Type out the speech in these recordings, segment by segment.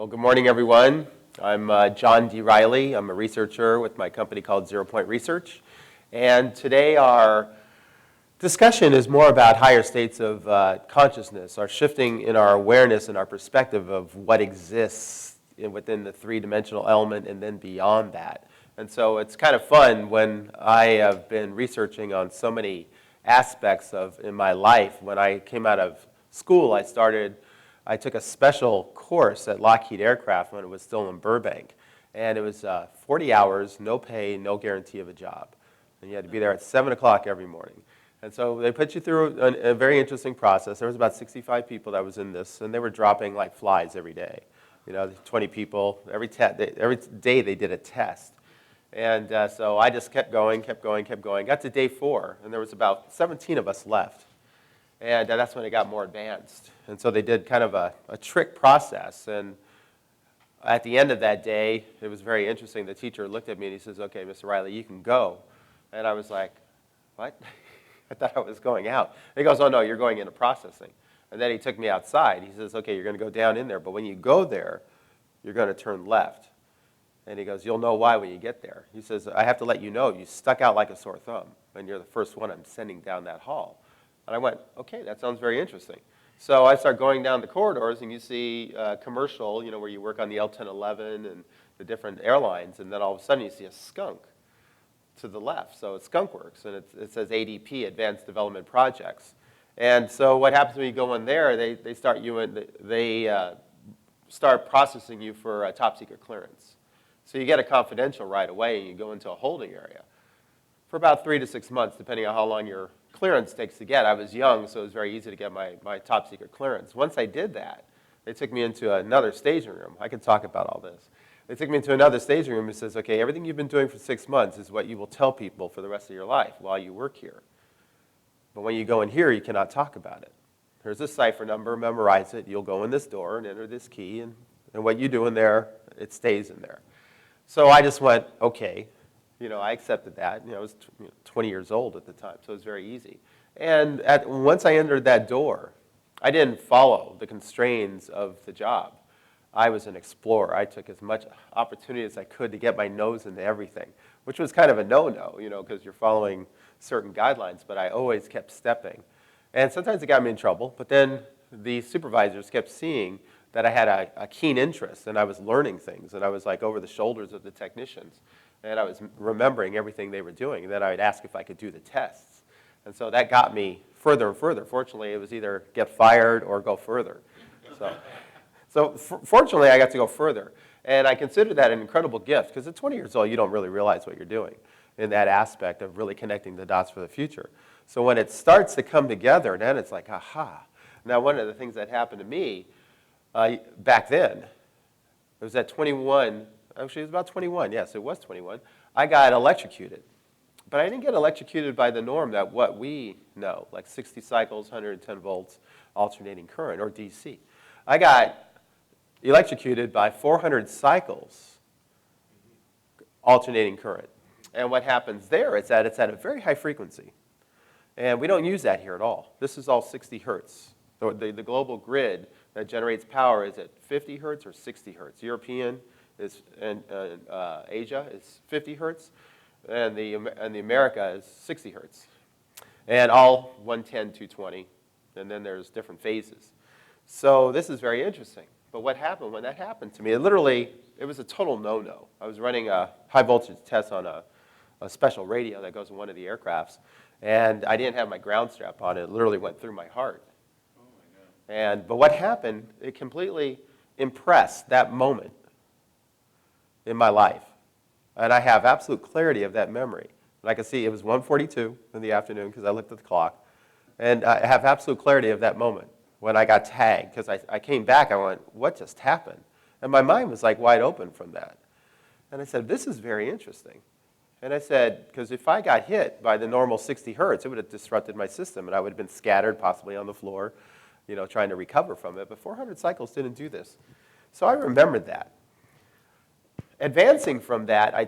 Well, good morning, everyone. I'm John D. Riley. I'm a researcher with my company called 0 Point Research. And today our discussion is more about higher states of consciousness, our shifting in our awareness and our perspective of what exists within the three-dimensional element and then beyond that. And so it's kind of fun when I have been researching on so many aspects in my life. When I came out of school, I took a special course at Lockheed Aircraft when it was still in Burbank. And it was 40 hours, no pay, no guarantee of a job. And you had to be there at 7 o'clock every morning. And so they put you through a very interesting process. There was about 65 people that was in this, and they were dropping like flies every day. 20 people. Every day they did a test. And so I just kept going. Got to day 4, and there was about 17 of us left. And that's when it got more advanced. And so they did kind of a trick process. And at the end of that day, it was very interesting. The teacher looked at me and he says, "Okay, Mr. Riley, you can go." And I was like, "What?" I thought I was going out. And he goes, "Oh, no, you're going into processing." And then he took me outside. He says, "Okay, you're going to go down in there. But when you go there, you're going to turn left." And he goes, "You'll know why when you get there." He says, "I have to let you know, you stuck out like a sore thumb. And you're the first one I'm sending down that hall." And I went, "Okay, that sounds very interesting." So I start going down the corridors, and you see commercial, where you work on the L-1011 and the different airlines, and then all of a sudden you see a skunk to the left. So it's Skunk Works, and it says ADP, Advanced Development Projects. And so what happens when you go in there, they start processing you for a top secret clearance. So you get a confidential right away, and you go into a holding area for about 3 to 6 months, depending on how long your clearance takes to get. I was young, so it was very easy to get my top secret clearance. Once I did that, they took me into another staging room. I could talk about all this. They took me into another staging room and says, "Okay, everything you've been doing for 6 months is what you will tell people for the rest of your life while you work here. But when you go in here, you cannot talk about it. Here's a cipher number, memorize it. You'll go in this door and enter this key, and what you do in there, it stays in there." So I just went, okay. I accepted that. I was 20 years old at the time, so it was very easy. And once I entered that door, I didn't follow the constraints of the job. I was an explorer. I took as much opportunity as I could to get my nose into everything, which was kind of a no-no, because you're following certain guidelines, but I always kept stepping. And sometimes it got me in trouble, but then the supervisors kept seeing that I had a keen interest, and I was learning things, and I was like over the shoulders of the technicians. And I was remembering everything they were doing. And then I would ask if I could do the tests. And so that got me further and further. Fortunately, it was either get fired or go further. So fortunately, I got to go further. And I consider that an incredible gift, because at 20 years old, you don't really realize what you're doing in that aspect of really connecting the dots for the future. So when it starts to come together, then it's like, aha. Now, one of the things that happened to me back then, it was at 21. Actually, it was about 21. Yes, it was 21. I got electrocuted. But I didn't get electrocuted by the norm that what we know, like 60 cycles, 110 volts, alternating current, or DC. I got electrocuted by 400 cycles, alternating current. And what happens there is that it's at a very high frequency. And we don't use that here at all. This is all 60 hertz. The global grid that generates power is at 50 hertz or 60 hertz. European and Asia is 50 hertz, and the America is 60 hertz, and all 110, 220, and then there's different phases. So this is very interesting. But what happened when that happened to me? It was a total no-no. I was running a high voltage test on a special radio that goes in one of the aircrafts, and I didn't have my ground strap on. It literally went through my heart. Oh my God. But what happened? It completely impressed that moment in my life. And I have absolute clarity of that memory. And I can see it was 1:42 in the afternoon because I looked at the clock. And I have absolute clarity of that moment when I got tagged, because I came back, I went, what just happened? And my mind was like wide open from that. And I said, this is very interesting. And I said, because if I got hit by the normal 60 hertz, it would have disrupted my system, and I would have been scattered possibly on the floor, trying to recover from it. But 400 cycles didn't do this. So I remembered that. Advancing from that, I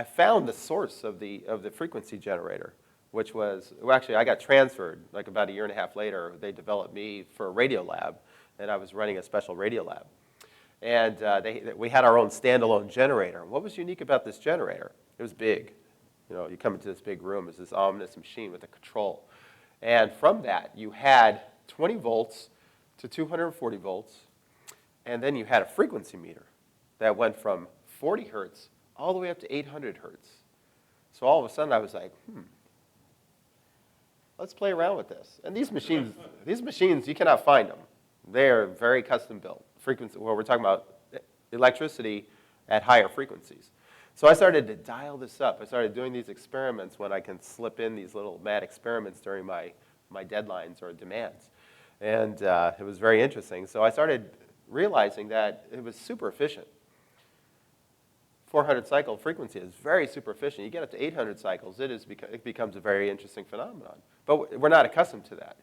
found the source of the frequency generator, which was, well, actually, I got transferred like about a year and a half later. They developed me for a radio lab, and I was running a special radio lab. And we had our own standalone generator. What was unique about this generator? It was big. You come into this big room, it's this ominous machine with a control. And from that, you had 20 volts to 240 volts, and then you had a frequency meter that went from 40 hertz all the way up to 800 hertz. So all of a sudden, I was like, let's play around with this. And these machines, you cannot find them. They are very custom built. Frequency, well, we're talking about electricity at higher frequencies. So I started to dial this up. I started doing these experiments when I can slip in these little mad experiments during my deadlines or demands. And it was very interesting. So I started realizing that it was super efficient. 400 cycle frequency is very super efficient. You get up to 800 cycles, it becomes a very interesting phenomenon. But we're not accustomed to that.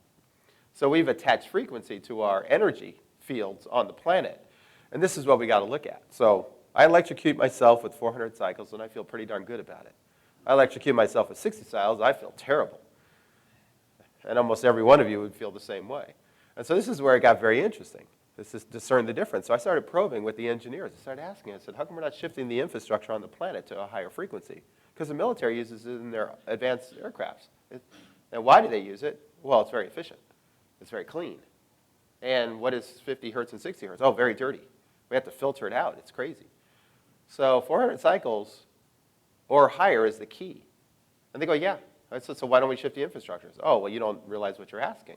So we've attached frequency to our energy fields on the planet. And this is what we got to look at. So I electrocute myself with 400 cycles, and I feel pretty darn good about it. I electrocute myself with 60 cycles, I feel terrible. And almost every one of you would feel the same way. And so this is where it got very interesting. This is discern the difference. So I started probing with the engineers. I started asking, I said, how come we're not shifting the infrastructure on the planet to a higher frequency? Because the military uses it in their advanced aircrafts. And why do they use it? Well, it's very efficient. It's very clean. And what is 50 hertz and 60 hertz? Oh, very dirty. We have to filter it out. It's crazy. So 400 cycles or higher is the key. And they go, yeah. I said, so why don't we shift the infrastructures? Oh, well, you don't realize what you're asking.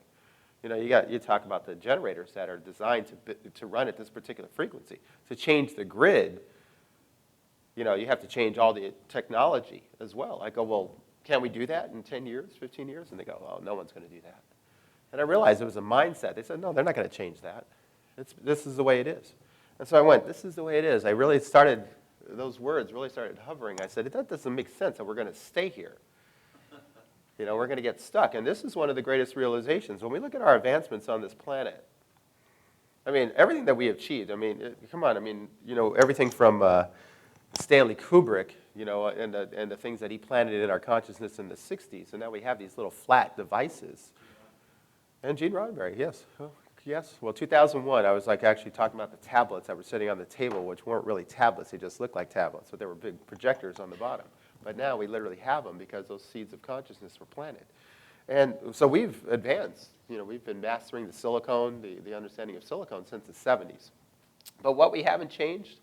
You talk about the generators that are designed to run at this particular frequency. To change the grid, you have to change all the technology as well. I go, well, can we do that in 10 years, 15 years? And they go, oh, no one's going to do that. And I realized it was a mindset. They said, no, they're not going to change that. This is the way it is. And so I went, this is the way it is. I really started, those words really started hovering. I said, that doesn't make sense that we're going to stay here. We're going to get stuck. And this is one of the greatest realizations. When we look at our advancements on this planet, everything that we achieved, come on, everything from Stanley Kubrick, and the things that he planted in our consciousness in the 60s, and now we have these little flat devices. And Gene Roddenberry, yes. Oh, yes. Well, 2001, I was actually talking about the tablets that were sitting on the table, which weren't really tablets. They just looked like tablets, but they were big projectors on the bottom. But now we literally have them because those seeds of consciousness were planted. And so we've advanced. We've been mastering the silicone, the understanding of silicone since the 70s. But what we haven't changed,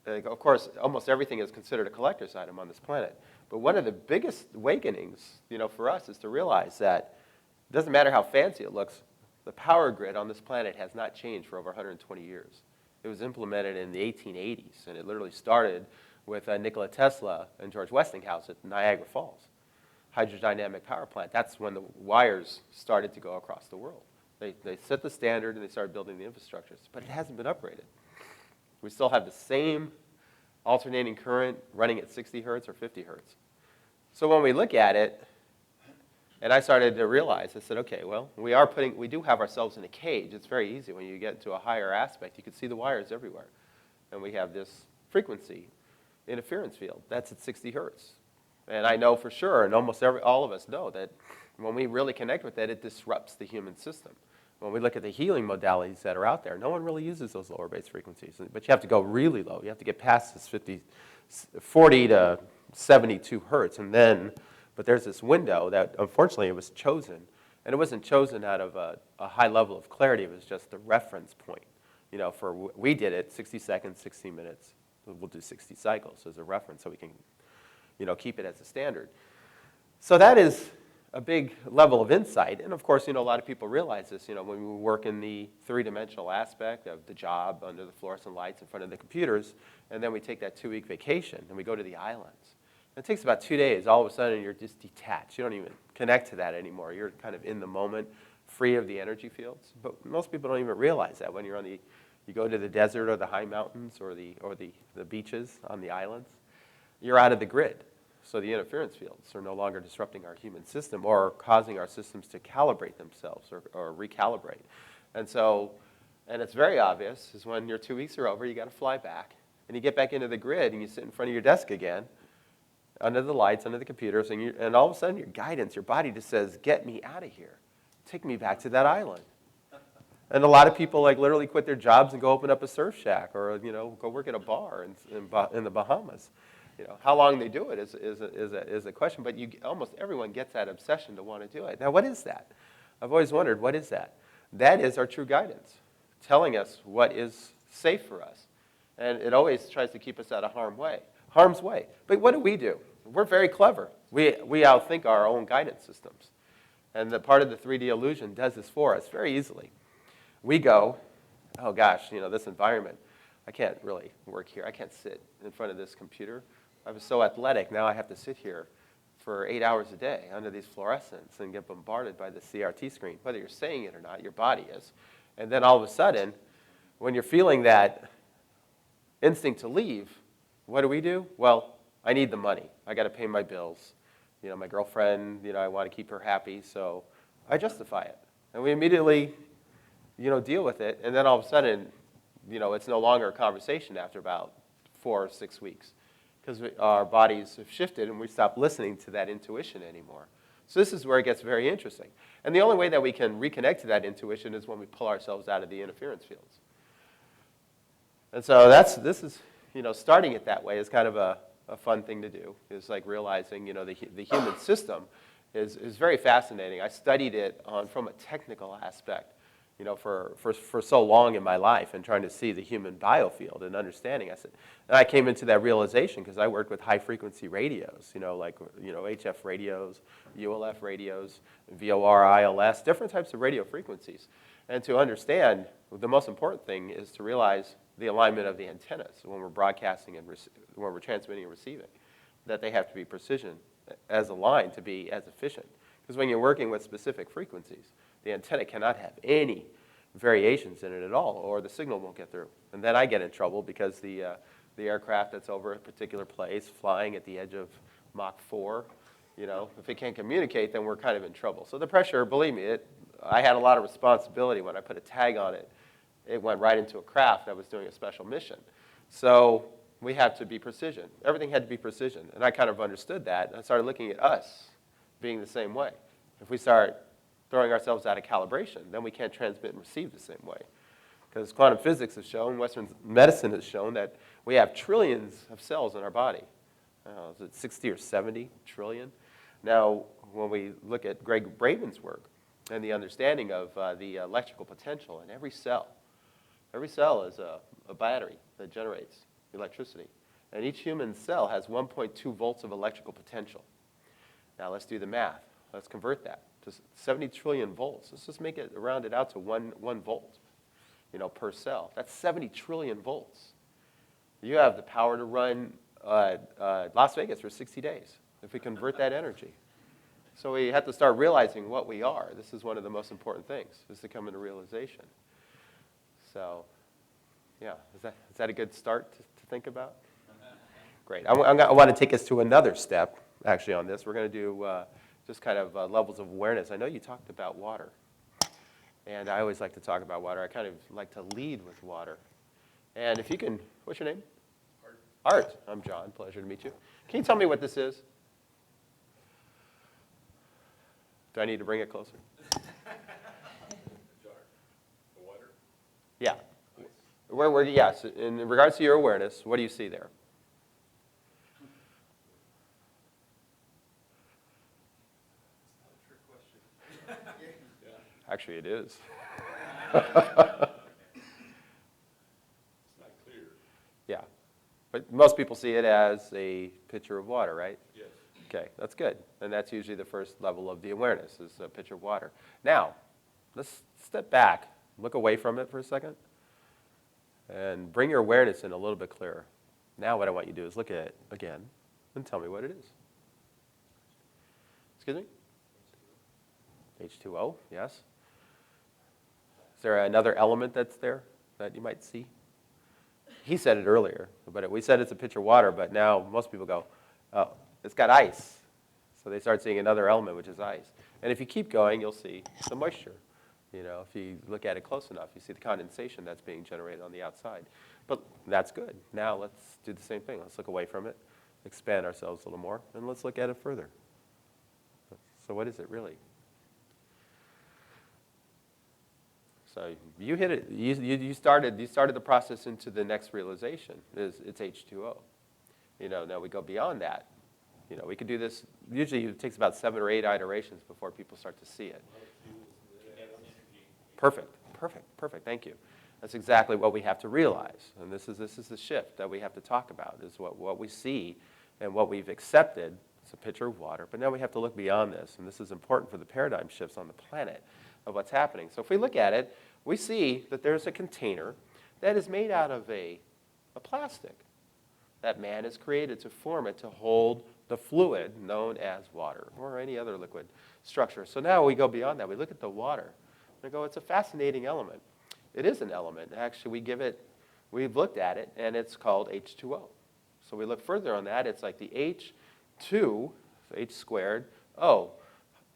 of course, almost everything is considered a collector's item on this planet. But one of the biggest awakenings, for us is to realize that it doesn't matter how fancy it looks, the power grid on this planet has not changed for over 120 years. It was implemented in the 1880s, and it literally started with Nikola Tesla and George Westinghouse at Niagara Falls. Hydrodynamic power plant. That's when the wires started to go across the world. They set the standard and they started building the infrastructures, but it hasn't been upgraded. We still have the same alternating current running at 60 hertz or 50 hertz. So when we look at it, and I started to realize, I said, okay, well, we do have ourselves in a cage. It's very easy when you get to a higher aspect. You can see the wires everywhere. And we have this frequency interference field. That's at 60 hertz. And I know for sure, and almost all of us know, that when we really connect with that, it disrupts the human system. When we look at the healing modalities that are out there, no one really uses those lower base frequencies. But you have to go really low. You have to get past this 40 to 72 hertz. But there's this window that, unfortunately, it was chosen. And it wasn't chosen out of a high level of clarity. It was just the reference point. We did it 60 seconds, 60 minutes. We'll do 60 cycles as a reference so we can, keep it as a standard. So that is a big level of insight. And of course, a lot of people realize this, when we work in the three-dimensional aspect of the job under the fluorescent lights in front of the computers, and then we take that 2-week vacation and we go to the islands. And it takes about 2 days. All of a sudden, you're just detached. You don't even connect to that anymore. You're kind of in the moment, free of the energy fields. But most people don't even realize that when you go to the desert or the high mountains or the beaches on the islands, you're out of the grid. So the interference fields are no longer disrupting our human system or causing our systems to calibrate themselves or recalibrate. And it's very obvious is when your 2 weeks are over, you got to fly back. And you get back into the grid and you sit in front of your desk again, under the lights, under the computers, and all of a sudden your guidance, your body just says, get me out of here. Take me back to that island. And a lot of people like literally quit their jobs and go open up a surf shack or, go work at a bar in the Bahamas. How long they do it is a question, but almost everyone gets that obsession to want to do it. Now, what is that? I've always wondered, what is that? That is our true guidance, telling us what is safe for us. And it always tries to keep us out of harm's way. But what do? We're very clever. We outthink our own guidance systems. And the part of the 3D illusion does this for us very easily. We go, oh gosh, this environment, I can't really work here. I can't sit in front of this computer. I was so athletic. Now I have to sit here for 8 hours a day under these fluorescents and get bombarded by the CRT screen. Whether you're saying it or not, your body is. And then all of a sudden, when you're feeling that instinct to leave, what do? Well, I need the money. I got to pay my bills. My girlfriend, I want to keep her happy, so I justify it. And we immediately, deal with it. And then all of a sudden, it's no longer a conversation after about 4 or 6 weeks because our bodies have shifted and we stop listening to that intuition anymore. So this is where it gets very interesting. And the only way that we can reconnect to that intuition is when we pull ourselves out of the interference fields. And so this is, starting it that way is kind of a fun thing to do. It's like realizing, the human system is very fascinating. I studied it from a technical aspect, for so long in my life and trying to see the human biofield and understanding. And I came into that realization because I worked with high-frequency radios, HF radios, ULF radios, VOR, ILS, different types of radio frequencies. And to understand, the most important thing is to realize the alignment of the antennas when we're broadcasting and when we're transmitting and receiving, that they have to be precision as aligned to be as efficient. Because when you're working with specific frequencies, the antenna cannot have any variations in it at all, or the signal won't get through. And then I get in trouble because the aircraft that's over a particular place, flying at the edge of Mach 4, if it can't communicate, then we're kind of in trouble. So the pressure, believe me, I had a lot of responsibility when I put a tag on it. It went right into a craft that was doing a special mission. So we have to be precision. Everything had to be precision. And I kind of understood that. And I started looking at us being the same way. If we start throwing ourselves out of calibration, then we can't transmit and receive the same way. Because quantum physics has shown, Western medicine has shown that we have trillions of cells in our body. Is it 60 or 70 trillion? Now, when we look at Greg Braden's work and the understanding of the electrical potential in every cell is a battery that generates electricity. And each human cell has 1.2 volts of electrical potential. Now, let's do the math. Let's convert that to 70 trillion volts. Let's just make it round it out to one volt, per cell. That's 70 trillion volts. You have the power to run Las Vegas for 60 days if we convert that energy. So we have to start realizing what we are. This is one of the most important things, is to come into realization. So, yeah, is that a good start to think about? Great. I want to take us to another step, actually, on this. We're going to do just kind of levels of awareness. I know you talked about water, and I always like to talk about water. I kind of like to lead with water. And if you can, what's your name? Art. I'm John. Pleasure to meet you. Can you tell me what this is? Do I need to bring it closer? Jar. The water? Yeah. Yes, in regards to your awareness, what do you see there? Actually, it is. It's not clear. Yeah. But most people see it as a pitcher of water, right? Yes. Okay, that's good. And that's usually the first level of the awareness, is a pitcher of water. Now, let's step back, look away from it for a second, and bring your awareness in a little bit clearer. Now what I want you to do is look at it again and tell me what it is. Excuse me? H2O, yes. Is there another element that's there that you might see? He said it earlier, but we said it's a pitcher of water, but now most people go, oh, it's got ice. So they start seeing another element, which is ice. And if you keep going, you'll see the moisture. If you look at it close enough, you see the condensation that's being generated on the outside. But that's good. Now let's do the same thing. Let's look away from it, expand ourselves a little more, and let's look at it further. So what is it really? So you hit it. You started the process into the next realization. It's H2O. Now we go beyond that. We could do this. Usually it takes about 7 or 8 iterations before people start to see it. Perfect. Thank you. That's exactly what we have to realize. And this is the shift that we have to talk about, is what we see and what we've accepted. It's a pitcher of water. But now we have to look beyond this. And this is important for the paradigm shifts on the planet of what's happening. So if we look at it, we see that there's a container that is made out of a plastic that man has created to form it to hold the fluid known as water or any other liquid structure. So now we go beyond that. We look at the water. We go, it's a fascinating element. It is an element. Actually, we've looked at it, and it's called H2O. So we look further on that. It's like the H2, so H squared, O.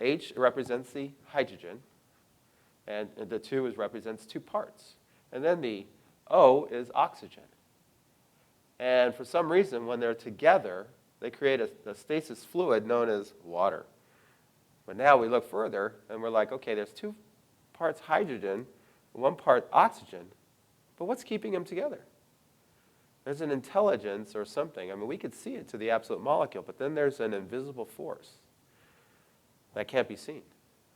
H represents the hydrogen, and the 2 represents 2 parts. And then the O is oxygen. And for some reason, when they're together, they create a stasis fluid known as water. But now we look further, and we're like, okay, there's 2 parts hydrogen, 1 part oxygen, but what's keeping them together? There's an intelligence or something. I mean, we could see it to the absolute molecule, but then there's an invisible force that can't be seen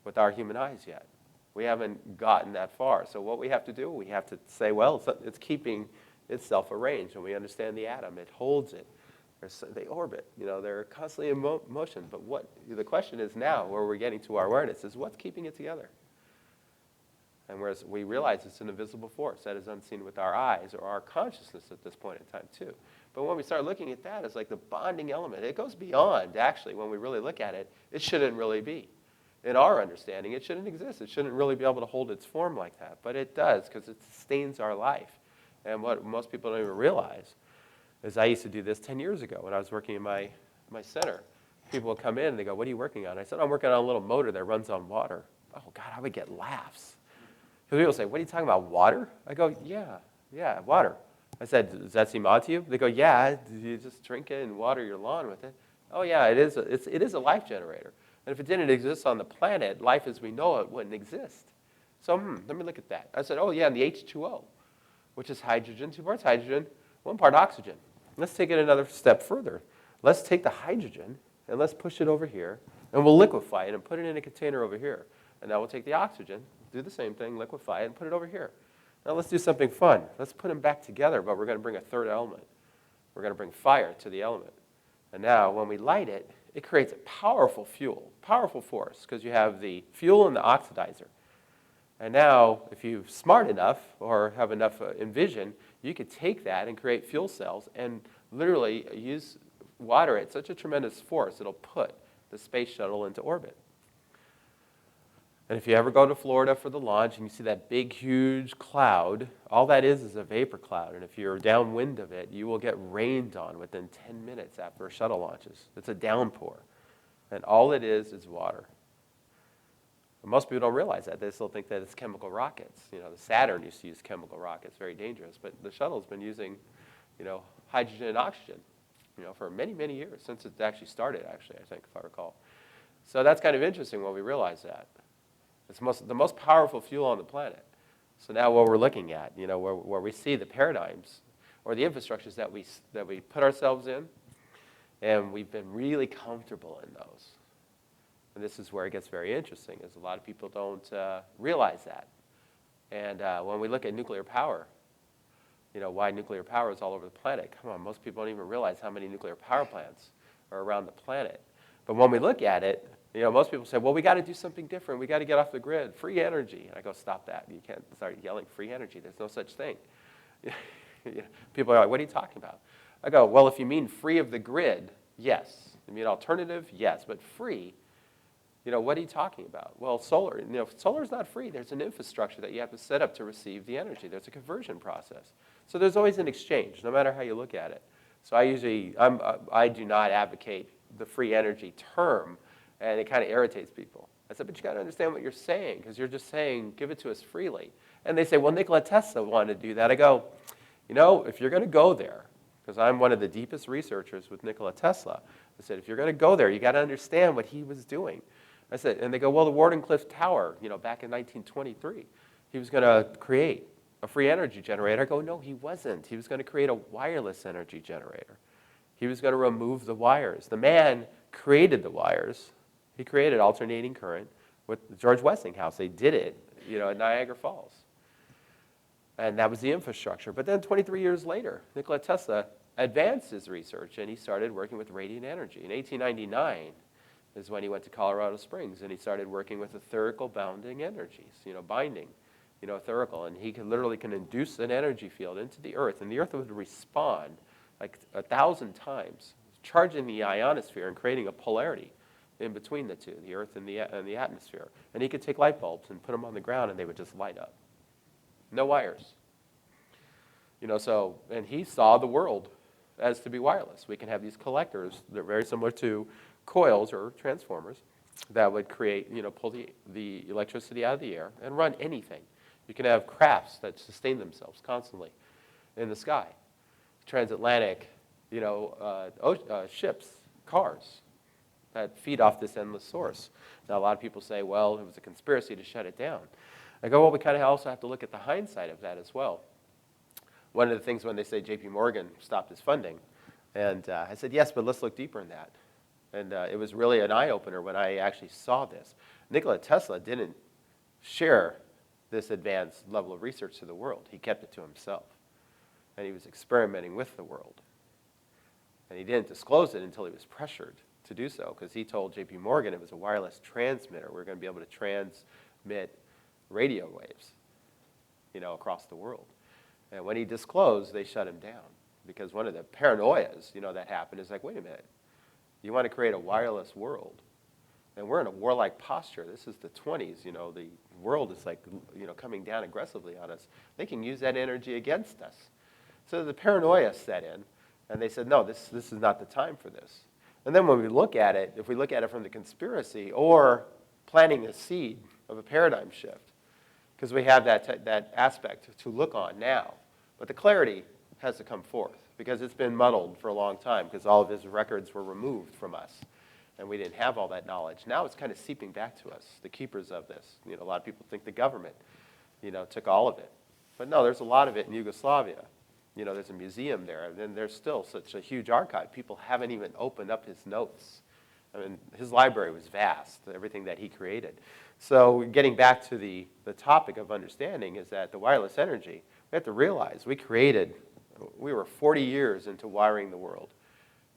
with our human eyes yet. We haven't gotten that far. So what we have to do, we have to say, well, it's keeping itself arranged, and we understand the atom. It holds it. They orbit. They're constantly in motion. But the question is now, where we're getting to our awareness, is what's keeping it together? And whereas we realize it's an invisible force that is unseen with our eyes or our consciousness at this point in time too. But when we start looking at that as like the bonding element, it goes beyond, actually, when we really look at it, it shouldn't really be. In our understanding, it shouldn't exist. It shouldn't really be able to hold its form like that. But it does, because it sustains our life. And what most people don't even realize is I used to do this 10 years ago when I was working in my center. People would come in and they go, what are you working on? I said, I'm working on a little motor that runs on water. Oh, God, I would get laughs. Because people say, what are you talking about, water? I go, yeah, water. I said, does that seem odd to you? They go, yeah, you just drink it and water your lawn with it. Oh, yeah, it is a life generator. And if it didn't exist on the planet, life as we know it wouldn't exist. So let me look at that. I said, oh, yeah, and the H2O, which is hydrogen, 2 parts hydrogen, 1 part oxygen. Let's take it another step further. Let's take the hydrogen and let's push it over here, and we'll liquefy it and put it in a container over here. And now we'll take the oxygen, do the same thing, liquefy it, and put it over here. Now let's do something fun. Let's put them back together, but we're going to bring a 3rd element. We're going to bring fire to the element. And now when we light it, it creates a powerful fuel, powerful force, because you have the fuel and the oxidizer. And now, if you're smart enough or have enough envision, you could take that and create fuel cells and literally use water at such a tremendous force, it'll put the space shuttle into orbit. And if you ever go to Florida for the launch and you see that big, huge cloud, all that is a vapor cloud. And if you're downwind of it, you will get rained on within 10 minutes after a shuttle launches. It's a downpour. And all it is water. And most people don't realize that. They still think that it's chemical rockets. The Saturn used to use chemical rockets, very dangerous. But the shuttle's been using, hydrogen and oxygen, for many, many years, since it actually started, I think, if I recall. So that's kind of interesting when we realize that. It's the most powerful fuel on the planet. So now what we're looking at, where we see the paradigms or the infrastructures that we put ourselves in, and we've been really comfortable in those. And this is where it gets very interesting, is a lot of people don't realize that. And when we look at nuclear power, why nuclear power is all over the planet. Come on, most people don't even realize how many nuclear power plants are around the planet. But when we look at it, most people say, well, we got to do something different. We got to get off the grid. Free energy. And I go, stop that. You can't start yelling free energy. There's no such thing. People are like, what are you talking about? I go, well, if you mean free of the grid, yes. You mean alternative? Yes. But free, what are you talking about? Well, solar. Solar is not free. There's an infrastructure that you have to set up to receive the energy. There's a conversion process. So there's always an exchange, no matter how you look at it. So I do not advocate the free energy term, and it kind of irritates people. I said, but you got to understand what you're saying, because you're just saying, give it to us freely. And they say, well, Nikola Tesla wanted to do that. I go, if you're going to go there, because I'm one of the deepest researchers with Nikola Tesla, I said, if you're going to go there, you got to understand what he was doing. I said, and they go, well, the Wardenclyffe Tower, back in 1923, he was going to create a free energy generator. I go, no, he wasn't. He was going to create a wireless energy generator. He was going to remove the wires. The man created the wires. He created alternating current with George Westinghouse. They did it, at Niagara Falls. And that was the infrastructure. But then 23 years later, Nikola Tesla advanced his research, and he started working with radiant energy. In 1899 is when he went to Colorado Springs, and he started working with etherical bounding energies, binding, etherical. And he literally can induce an energy field into the Earth, and the Earth would respond like 1,000 times, charging the ionosphere and creating a polarity in between the two, the Earth and the atmosphere. And he could take light bulbs and put them on the ground, and they would just light up. No wires. And he saw the world as to be wireless. We can have these collectors that are very similar to coils or transformers that would create, pull the electricity out of the air and run anything. You can have crafts that sustain themselves constantly in the sky. Transatlantic, ships, cars that feed off this endless source. Now, a lot of people say, well, it was a conspiracy to shut it down. I go, well, we kind of also have to look at the hindsight of that as well. One of the things when they say J.P. Morgan stopped his funding, and I said, yes, but let's look deeper in that. And it was really an eye-opener when I actually saw this. Nikola Tesla didn't share this advanced level of research to the world. He kept it to himself. And he was experimenting with the world. And he didn't disclose it until he was pressured to do so, because he told J.P. Morgan it was a wireless transmitter. We're going to be able to transmit radio waves, across the world. And when he disclosed, they shut him down, because one of the paranoias, that happened is like, wait a minute, you want to create a wireless world, and we're in a warlike posture. This is the 20s, the world is like, coming down aggressively on us. They can use that energy against us. So the paranoia set in, and they said, no, this is not the time for this. And then when we look at it, if we look at it from the conspiracy or planting a seed of a paradigm shift, because we have that aspect to look on now. But the clarity has to come forth, because it's been muddled for a long time, because all of his records were removed from us, and we didn't have all that knowledge. Now it's kind of seeping back to us, the keepers of this. A lot of people think the government, took all of it. But no, there's a lot of it in Yugoslavia. There's a museum there, and then there's still such a huge archive. People haven't even opened up his notes. I mean, his library was vast, everything that he created. So getting back to the topic of understanding is that the wireless energy, we have to realize we were 40 years into wiring the world.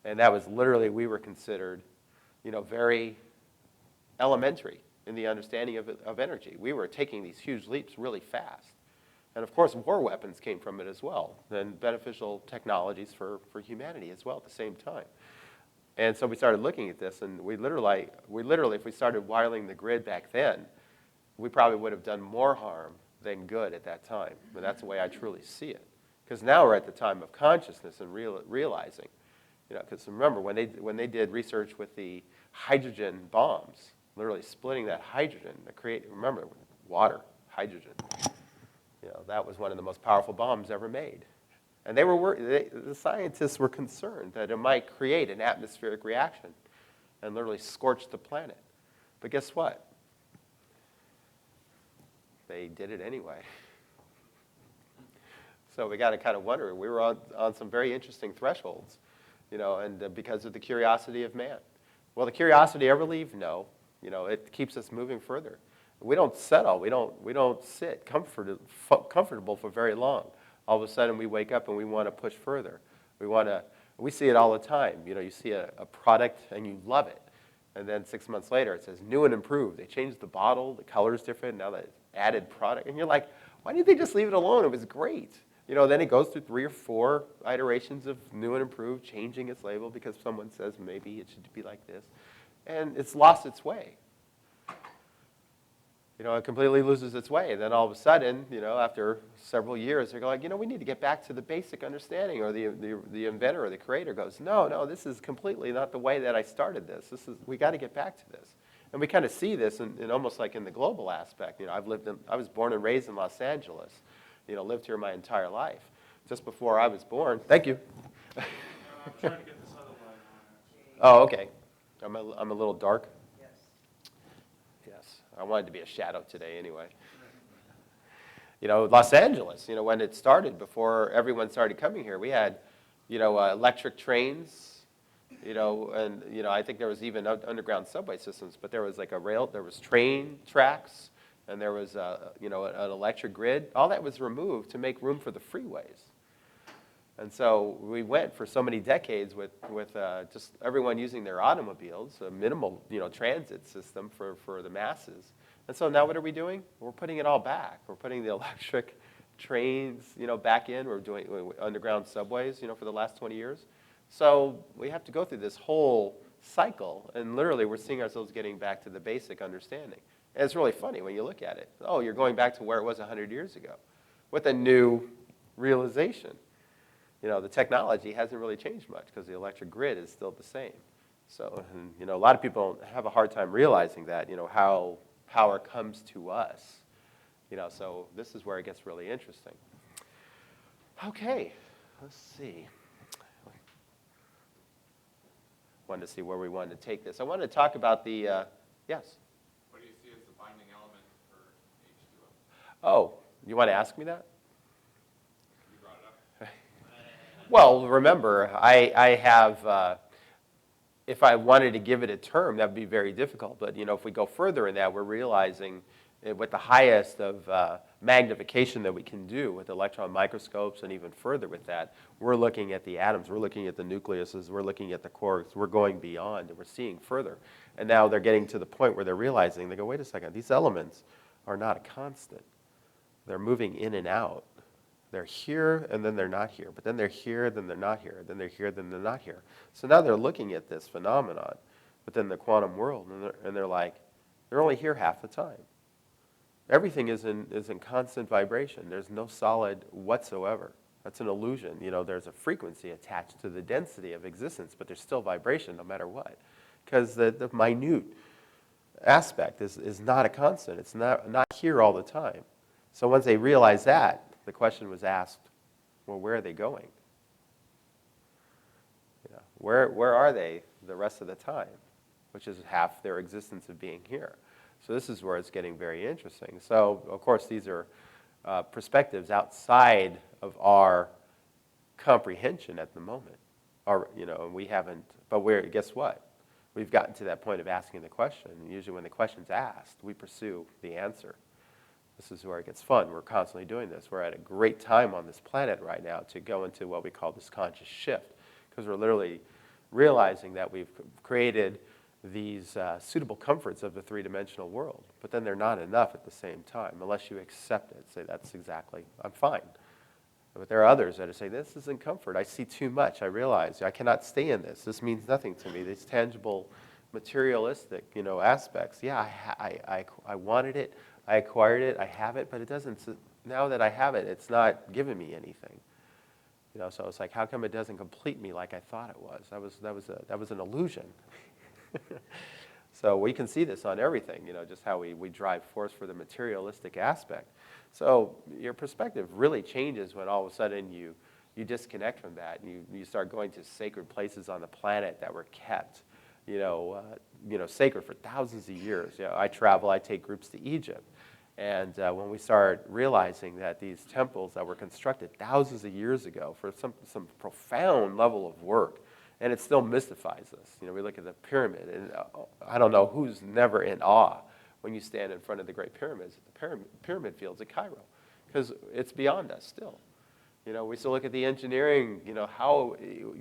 And that was literally, we were considered, very elementary in the understanding of energy. We were taking these huge leaps really fast. And of course, war weapons came from it as well, and beneficial technologies for humanity as well at the same time. And so we started looking at this, and we literally, if we started wiring the grid back then, we probably would have done more harm than good at that time. But that's the way I truly see it. Because now we're at the time of consciousness and realizing, because remember, when they did research with the hydrogen bombs, literally splitting that hydrogen to create, remember, water, hydrogen. That was one of the most powerful bombs ever made. And the scientists were concerned that it might create an atmospheric reaction and literally scorch the planet. But guess what? They did it anyway. So we got to kind of wonder. We were on some very interesting thresholds, and because of the curiosity of man. Will the curiosity ever leave? No. It keeps us moving further. We don't settle. We don't sit comfortable for very long. All of a sudden, we wake up and we want to push further. We see it all the time. You see a product and you love it. And then 6 months later, it says new and improved. They changed the bottle, the color's different, now that it's added product. And you're like, why didn't they just leave it alone? It was great. Then it goes through 3 or 4 iterations of new and improved, changing its label because someone says maybe it should be like this. And it's lost its way. It completely loses its way. And then all of a sudden, after several years, they're like, we need to get back to the basic understanding. Or the inventor or the creator goes, no, this is completely not the way that I started this. We got to get back to this. And we kind of see this in almost like in the global aspect. I was born and raised in Los Angeles. Lived here my entire life. Just before I was born. Thank you. I'm trying to get this other light on. Oh, okay. I'm a little dark. Yes. Yes. I wanted to be a shadow today anyway. Los Angeles, when it started, before everyone started coming here, we had, electric trains, and, I think there was even underground subway systems, but there was like there was train tracks, and there was, an electric grid. All that was removed to make room for the freeways. And so we went for so many decades with just everyone using their automobiles, a minimal, transit system for the masses. And so now what are we doing? We're putting it all back. We're putting the electric trains, back in. We're doing underground subways, for the last 20 years. So we have to go through this whole cycle, and literally we're seeing ourselves getting back to the basic understanding. And it's really funny when you look at it. Oh, you're going back to where it was 100 years ago with a new realization. The technology hasn't really changed much because the electric grid is still the same. So, a lot of people have a hard time realizing that, how power comes to us. So this is where it gets really interesting. Okay, let's see. Wanted to see where we wanted to take this. I wanted to talk about the, yes? What do you see as the binding element for H2O? Oh, you want to ask me that? You brought it up. Well, remember, I have, if I wanted to give it a term, that would be very difficult. But, if we go further in that, we're realizing with the highest of magnification that we can do with electron microscopes, and even further with that, we're looking at the atoms, we're looking at the nucleuses, we're looking at the quarks, we're going beyond, and we're seeing further. And now they're getting to the point where they're realizing, they go, wait a second, these elements are not a constant. They're moving in and out. They're here, and then they're not here. But then they're here, then they're not here. Then they're here, then they're not here. So now they're looking at this phenomenon within the quantum world, and they're like, they're only here half the time. Everything is in constant vibration. There's no solid whatsoever. That's an illusion. There's a frequency attached to the density of existence, but there's still vibration no matter what. Because the minute aspect is not a constant. It's not here all the time. So once they realize that, the question was asked, well, where are they going? Where are they the rest of the time? Which is half their existence of being here. So this is where it's getting very interesting. So, of course, these are perspectives outside of our comprehension at the moment. We haven't, but guess what? We've gotten to that point of asking the question. And usually when the question's asked, we pursue the answer. This is where it gets fun. We're constantly doing this. We're at a great time on this planet right now to go into what we call this conscious shift, because we're literally realizing that we've created these suitable comforts of the three-dimensional world, but then they're not enough at the same time, unless you accept it. Say, that's exactly, I'm fine. But there are others that say, this isn't comfort. I see too much. I realize I cannot stay in this. This means nothing to me. These tangible, materialistic, aspects. Yeah, I wanted it. I acquired it. I have it, but it doesn't. Now that I have it, it's not giving me anything. So it's like, how come it doesn't complete me like I thought it was? That was an illusion. So we can see this on everything, just how we drive force for the materialistic aspect. So your perspective really changes when all of a sudden you disconnect from that, and you start going to sacred places on the planet that were kept, sacred for thousands of years. I travel, I take groups to Egypt. And when we start realizing that these temples that were constructed thousands of years ago for some profound level of work, and it still mystifies us. We look at the pyramid, and I don't know who's never in awe when you stand in front of the Great Pyramids at the pyramid fields at Cairo, because it's beyond us still. We still look at the engineering, how,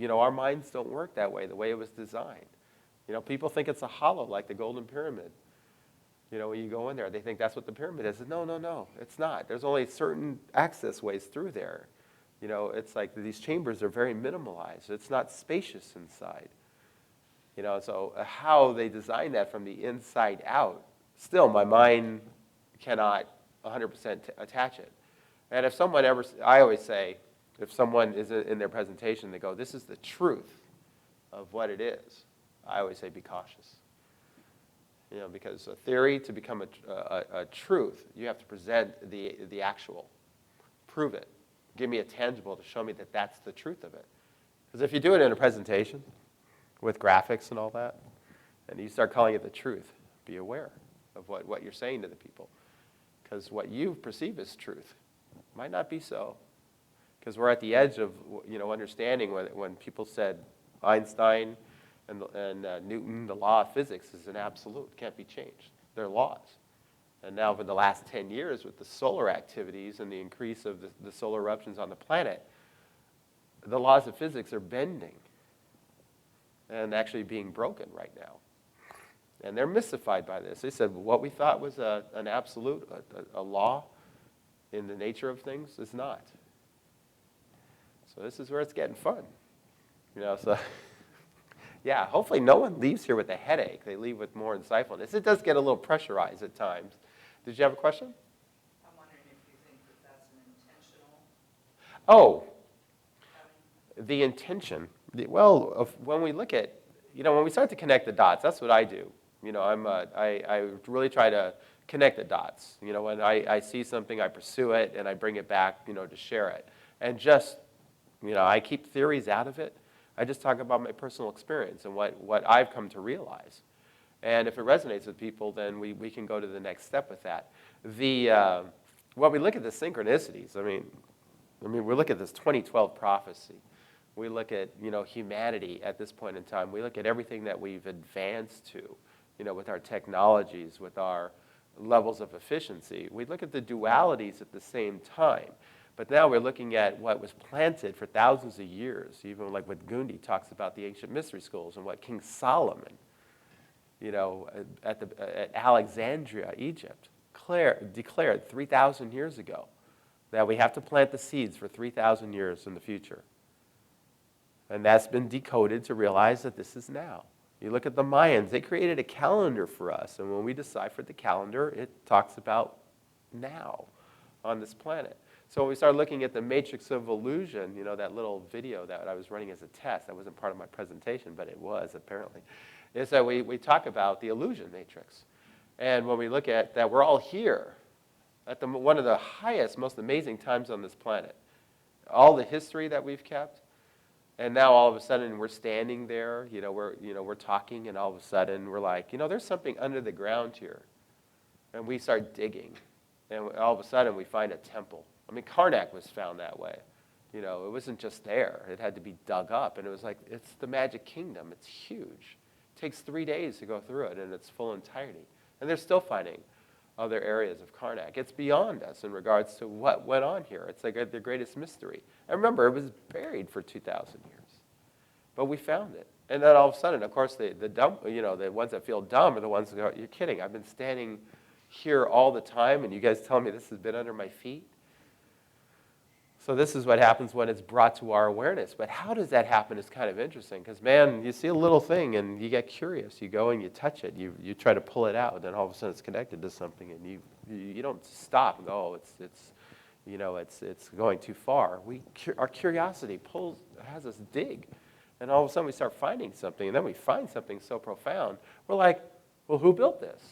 our minds don't work that way, the way it was designed. People think it's a hollow like the Golden Pyramid. When you go in there, they think that's what the pyramid is. No, it's not. There's only certain access ways through there. It's like these chambers are very minimalized. It's not spacious inside. So how they design that from the inside out, still my mind cannot 100% attach it. And if someone I always say, if someone is in their presentation, they go, this is the truth of what it is, I always say, be cautious. Because a theory, to become a truth, you have to present the actual. Prove it. Give me a tangible to show me that that's the truth of it. Because if you do it in a presentation with graphics and all that, and you start calling it the truth, be aware of what you're saying to the people. Because what you perceive as truth Might not be so. Because we're at the edge of, understanding when people said Einstein and Newton, the law of physics is an absolute, can't be changed. They're laws. And now for the last 10 years with the solar activities and the increase of the solar eruptions on the planet, the laws of physics are bending and actually being broken right now. And they're mystified by this. They said what we thought was an absolute, a law in the nature of things is not. So this is where it's getting fun. So yeah, hopefully no one leaves here with a headache. They leave with more insightfulness. It does get a little pressurized at times. Did you have a question? I'm wondering if you think that that's an intentional. Oh, the intention. When we look at, when we start to connect the dots, that's what I do. I really try to connect the dots. When I see something, I pursue it, and I bring it back, to share it. And just, I keep theories out of it. I just talk about my personal experience and what I've come to realize. And if it resonates with people, then we can go to the next step with that. When we look at the synchronicities, I mean, we look at this 2012 prophecy. We look at, humanity at this point in time. We look at everything that we've advanced to, with our technologies, with our levels of efficiency. We look at the dualities at the same time. But now we're looking at what was planted for thousands of years, even like what Gundi talks about the ancient mystery schools and what King Solomon, at Alexandria, Egypt, declared 3,000 years ago that we have to plant the seeds for 3,000 years in the future. And that's been decoded to realize that this is now. You look at the Mayans, they created a calendar for us. And when we deciphered the calendar, it talks about now on this planet. So when we start looking at the matrix of illusion, that little video that I was running as a test, that wasn't part of my presentation, but it was apparently, is that we talk about the illusion matrix. And when we look at that, we're all here at one of the highest, most amazing times on this planet. All the history that we've kept, and now all of a sudden we're standing there, we're talking, and all of a sudden we're like, there's something under the ground here. And we start digging, and all of a sudden we find a temple. I mean, Karnak was found that way. It wasn't just there. It had to be dug up, and it was like, it's the magic kingdom. It's huge. It takes 3 days to go through it in its full entirety. And they're still finding other areas of Karnak. It's beyond us in regards to what went on here. It's like the greatest mystery. And remember, it was buried for 2,000 years. But we found it. And then all of a sudden, of course, the dumb, the ones that feel dumb are the ones that go, you're kidding. I've been standing here all the time, and you guys tell me this has been under my feet? So this is what happens when it's brought to our awareness. But how does that happen is kind of interesting. Because, man, you see a little thing, and you get curious. You go and you touch it. You try to pull it out, and then all of a sudden it's connected to something, and you don't stop and go, oh, it's going too far. Our curiosity has us dig. And all of a sudden we start finding something, and then we find something so profound. We're like, well, who built this?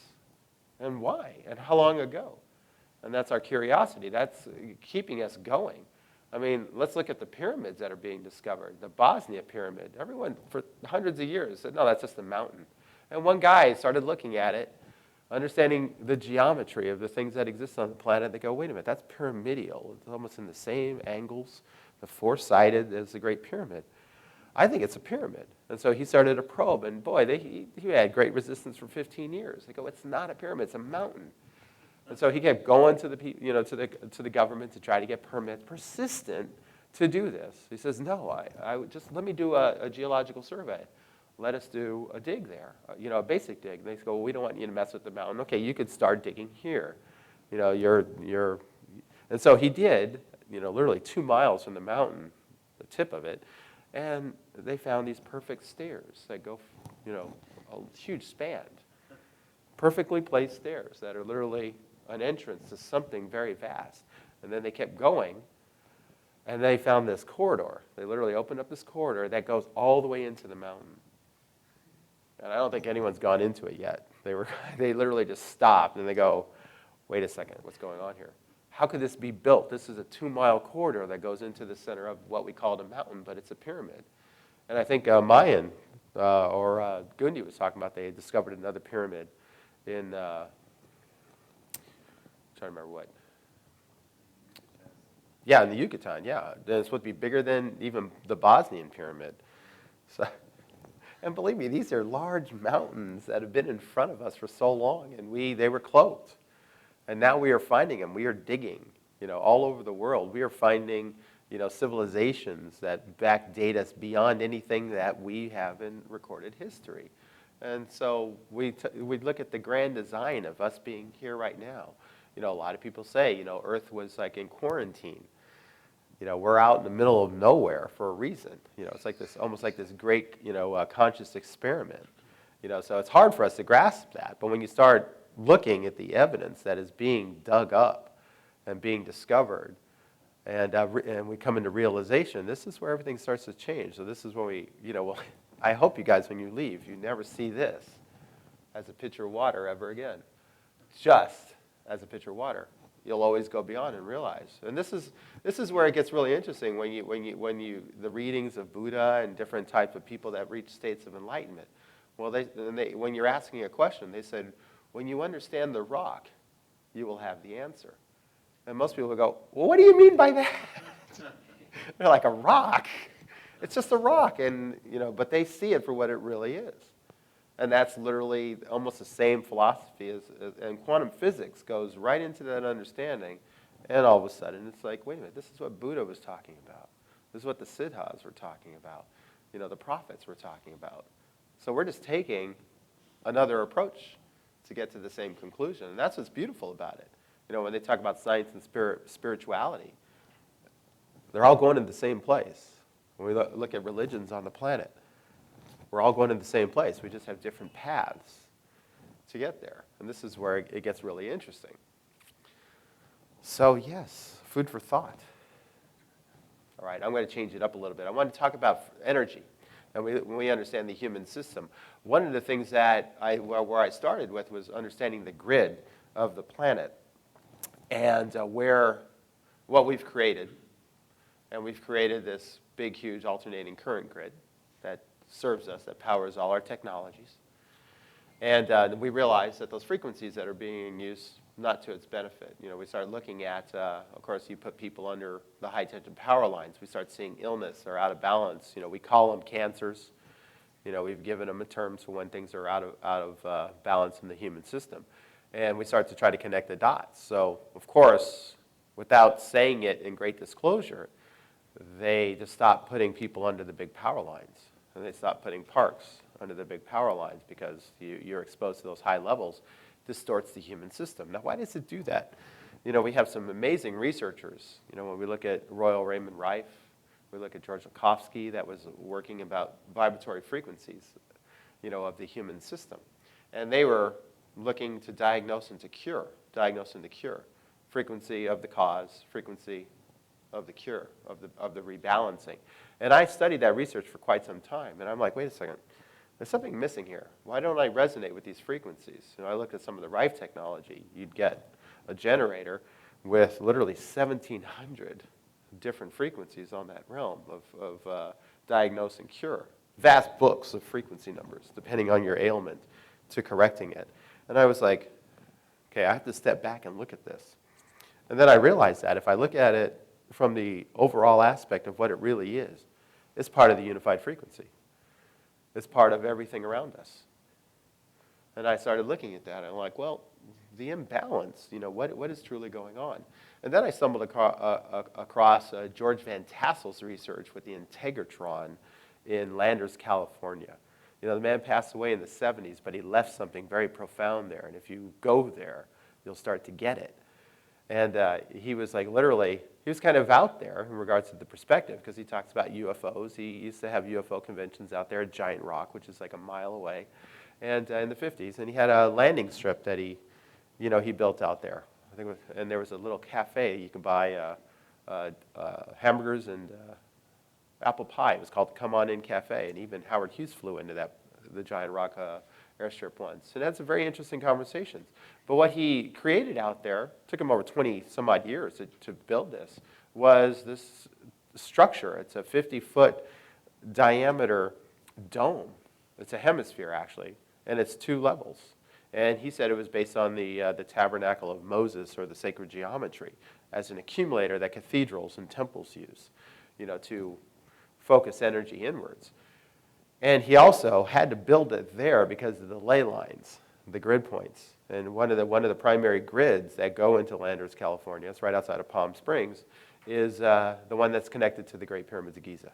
And why? And how long ago? And that's our curiosity. That's keeping us going. I mean, let's look at the pyramids that are being discovered. The Bosnia pyramid. Everyone for hundreds of years said, no, that's just a mountain. And one guy started looking at it, understanding the geometry of the things that exist on the planet. They go, wait a minute, that's pyramidal. It's almost in the same angles. The four-sided is the Great Pyramid. I think it's a pyramid. And so he started a probe, and boy, he had great resistance for 15 years. They go, it's not a pyramid, it's a mountain. And so he kept going to the government to try to get permits, persistent to do this. He says, no, I just let me do a geological survey. Let us do a dig there, a basic dig. And they go, well, we don't want you to mess with the mountain. Okay, you could start digging here. And so he did, literally 2 miles from the mountain, the tip of it, and they found these perfect stairs that go, a huge span. Perfectly placed stairs that are literally an entrance to something very vast. And then they kept going, and they found this corridor. They literally opened up this corridor that goes all the way into the mountain. And I don't think anyone's gone into it yet. They literally just stopped, and they go, wait a second, what's going on here? How could this be built? This is a 2-mile corridor that goes into the center of what we called a mountain, but it's a pyramid. And I think Mayan or Gundi was talking about they had discovered another pyramid in... trying to remember what. Yeah, in the Yucatan, yeah. It's supposed to be bigger than even the Bosnian pyramid. So, and believe me, these are large mountains that have been in front of us for so long, and they were closed. And now we are finding them. We are digging, all over the world. We are finding, civilizations that backdate us beyond anything that we have in recorded history. And so we look at the grand design of us being here right now. A lot of people say, Earth was like in quarantine. We're out in the middle of nowhere for a reason. It's like this, almost like this great, conscious experiment. So it's hard for us to grasp that. But when you start looking at the evidence that is being dug up and being discovered, and we come into realization, this is where everything starts to change. So this is when we, I hope you guys, when you leave, you never see this as a pitcher of water ever again. Just as a pitcher of water. You'll always go beyond and realize. And this is where it gets really interesting when the readings of Buddha and different types of people that reach states of enlightenment. Well, when you're asking a question, they said, when you understand the rock, you will have the answer. And most people go, well, what do you mean by that? They're like, a rock? It's just a rock. And, but they see it for what it really is. And that's literally almost the same philosophy and quantum physics goes right into that understanding. And all of a sudden, it's like, wait a minute, this is what Buddha was talking about. This is what the Siddhas were talking about. The prophets were talking about. So we're just taking another approach to get to the same conclusion. And that's what's beautiful about it. When they talk about science and spirituality, they're all going to the same place. When we look at religions on the planet, we're all going to the same place. We just have different paths to get there. And this is where it gets really interesting. So yes, food for thought. All right, I'm going to change it up a little bit. I want to talk about energy. And when we understand the human system, one of the things that where I started with was understanding the grid of the planet and what we've created. And we've created this big, huge alternating current grid that serves us, that powers all our technologies. And we realized that those frequencies that are being used, not to its benefit. We started looking at, of course, you put people under the high-tension power lines. We start seeing illness or out of balance. We call them cancers. We've given them a term for when things are out of balance in the human system. And we start to try to connect the dots. So, of course, without saying it in great disclosure, they just stopped putting people under the big power lines. And they stopped putting parks under the big power lines because you're exposed to those high levels. Distorts the human system. Now, why does it do that? We have some amazing researchers. When we look at Royal Raymond Rife, we look at George Lakhovsky that was working about vibratory frequencies, of the human system. And they were looking to diagnose and to cure. Frequency of the cause, frequency of the cure, of the rebalancing. And I studied that research for quite some time. And I'm like, wait a second. There's something missing here. Why don't I resonate with these frequencies? I looked at some of the Rife technology. You'd get a generator with literally 1,700 different frequencies on that realm of diagnose and cure. Vast books of frequency numbers, depending on your ailment, to correcting it. And I was like, okay, I have to step back and look at this. And then I realized that if I look at it from the overall aspect of what it really is, it's part of the unified frequency. It's part of everything around us. And I started looking at that, and I'm like, well, the imbalance, what is truly going on? And then I stumbled across George Van Tassel's research with the integratron in Landers, California. The man passed away in the 70s, but he left something very profound there. And if you go there, you'll start to get it. And he was like literally, he was kind of out there in regards to the perspective because he talks about UFOs. He used to have UFO conventions out there at Giant Rock, which is like a mile away, and in the 50s. And he had a landing strip that he built out there. And there was a little cafe. You could buy hamburgers and apple pie. It was called Come On In Cafe. And even Howard Hughes flew into the Giant Rock airstrip once. And that's a very interesting conversation. But what he created out there, took him over 20 some odd years to build this, was this structure. It's a 50-foot diameter dome. It's a hemisphere, actually, and it's 2 levels. And he said it was based on the tabernacle of Moses or the sacred geometry. as an accumulator that cathedrals and temples use, to focus energy inwards. And he also had to build it there because of the ley lines, the grid points. And one of the primary grids that go into Landers, California, it's right outside of Palm Springs, is the one that's connected to the Great Pyramids of Giza.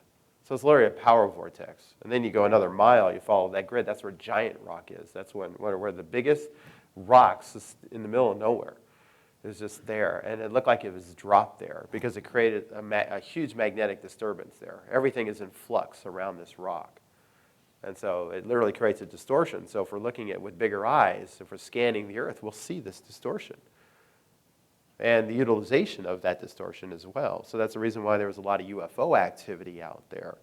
So it's literally a power vortex. And then you go another mile, you follow that grid. That's where Giant Rock is. That's where the biggest rocks is in the middle of nowhere. It was just there. And it looked like it was dropped there because it created a huge magnetic disturbance there. Everything is in flux around this rock. And so it literally creates a distortion. So if we're looking at with bigger eyes, if we're scanning the Earth, we'll see this distortion. And the utilization of that distortion as well. So that's the reason why there was a lot of UFO activity out there,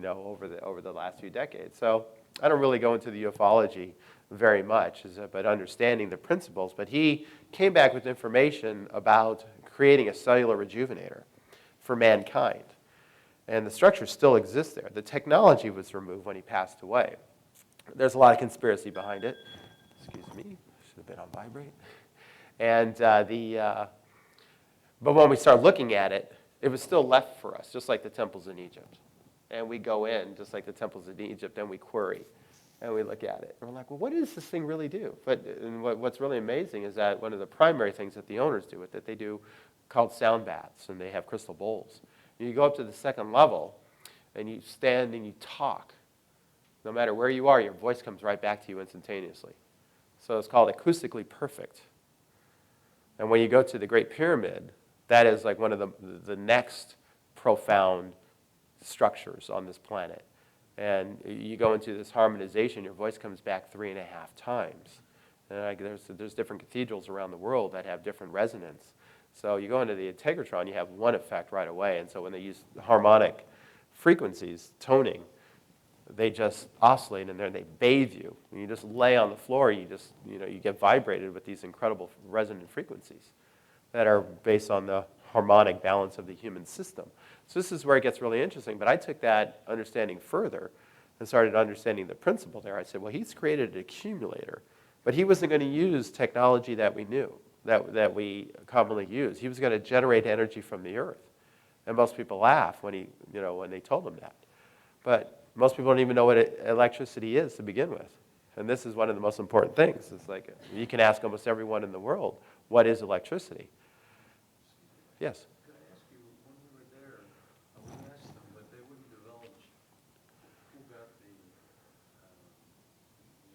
over the last few decades. So I don't really go into the ufology very much, but understanding the principles. But he came back with information about creating a cellular rejuvenator for mankind. And the structure still exists there. The technology was removed when he passed away. There's a lot of conspiracy behind it. Excuse me, should have been on vibrate. And but when we start looking at it, it was still left for us, just like the temples in Egypt. And we go in, just like the temples in Egypt, and we query. And we look at it. And we're like, well, what does this thing really do? What's really amazing is that one of the primary things that the owners do with it, they do called sound baths, and they have crystal bowls. You go up to the second level, and you stand and you talk. No matter where you are, your voice comes right back to you instantaneously. So it's called acoustically perfect. And when you go to the Great Pyramid, that is like one of the next profound structures on this planet. And you go into this harmonization, your voice comes back 3.5 times. And there's different cathedrals around the world that have different resonance. So you go into the Integratron, you have one effect right away. And so when they use harmonic frequencies, toning, they just oscillate in there and they bathe you. And you just lay on the floor, you get vibrated with these incredible resonant frequencies that are based on the harmonic balance of the human system. So this is where it gets really interesting. But I took that understanding further and started understanding the principle there. I said, well, he's created an accumulator, but he wasn't going to use technology that we knew, that we commonly use. He was going to generate energy from the earth. And most people laugh when they told him that. But most people don't even know what electricity is to begin with. And this is one of the most important things. It's like you can ask almost everyone in the world, what is electricity? Yes? Could I ask you, when we were there, we asked them, but they wouldn't divulge who got the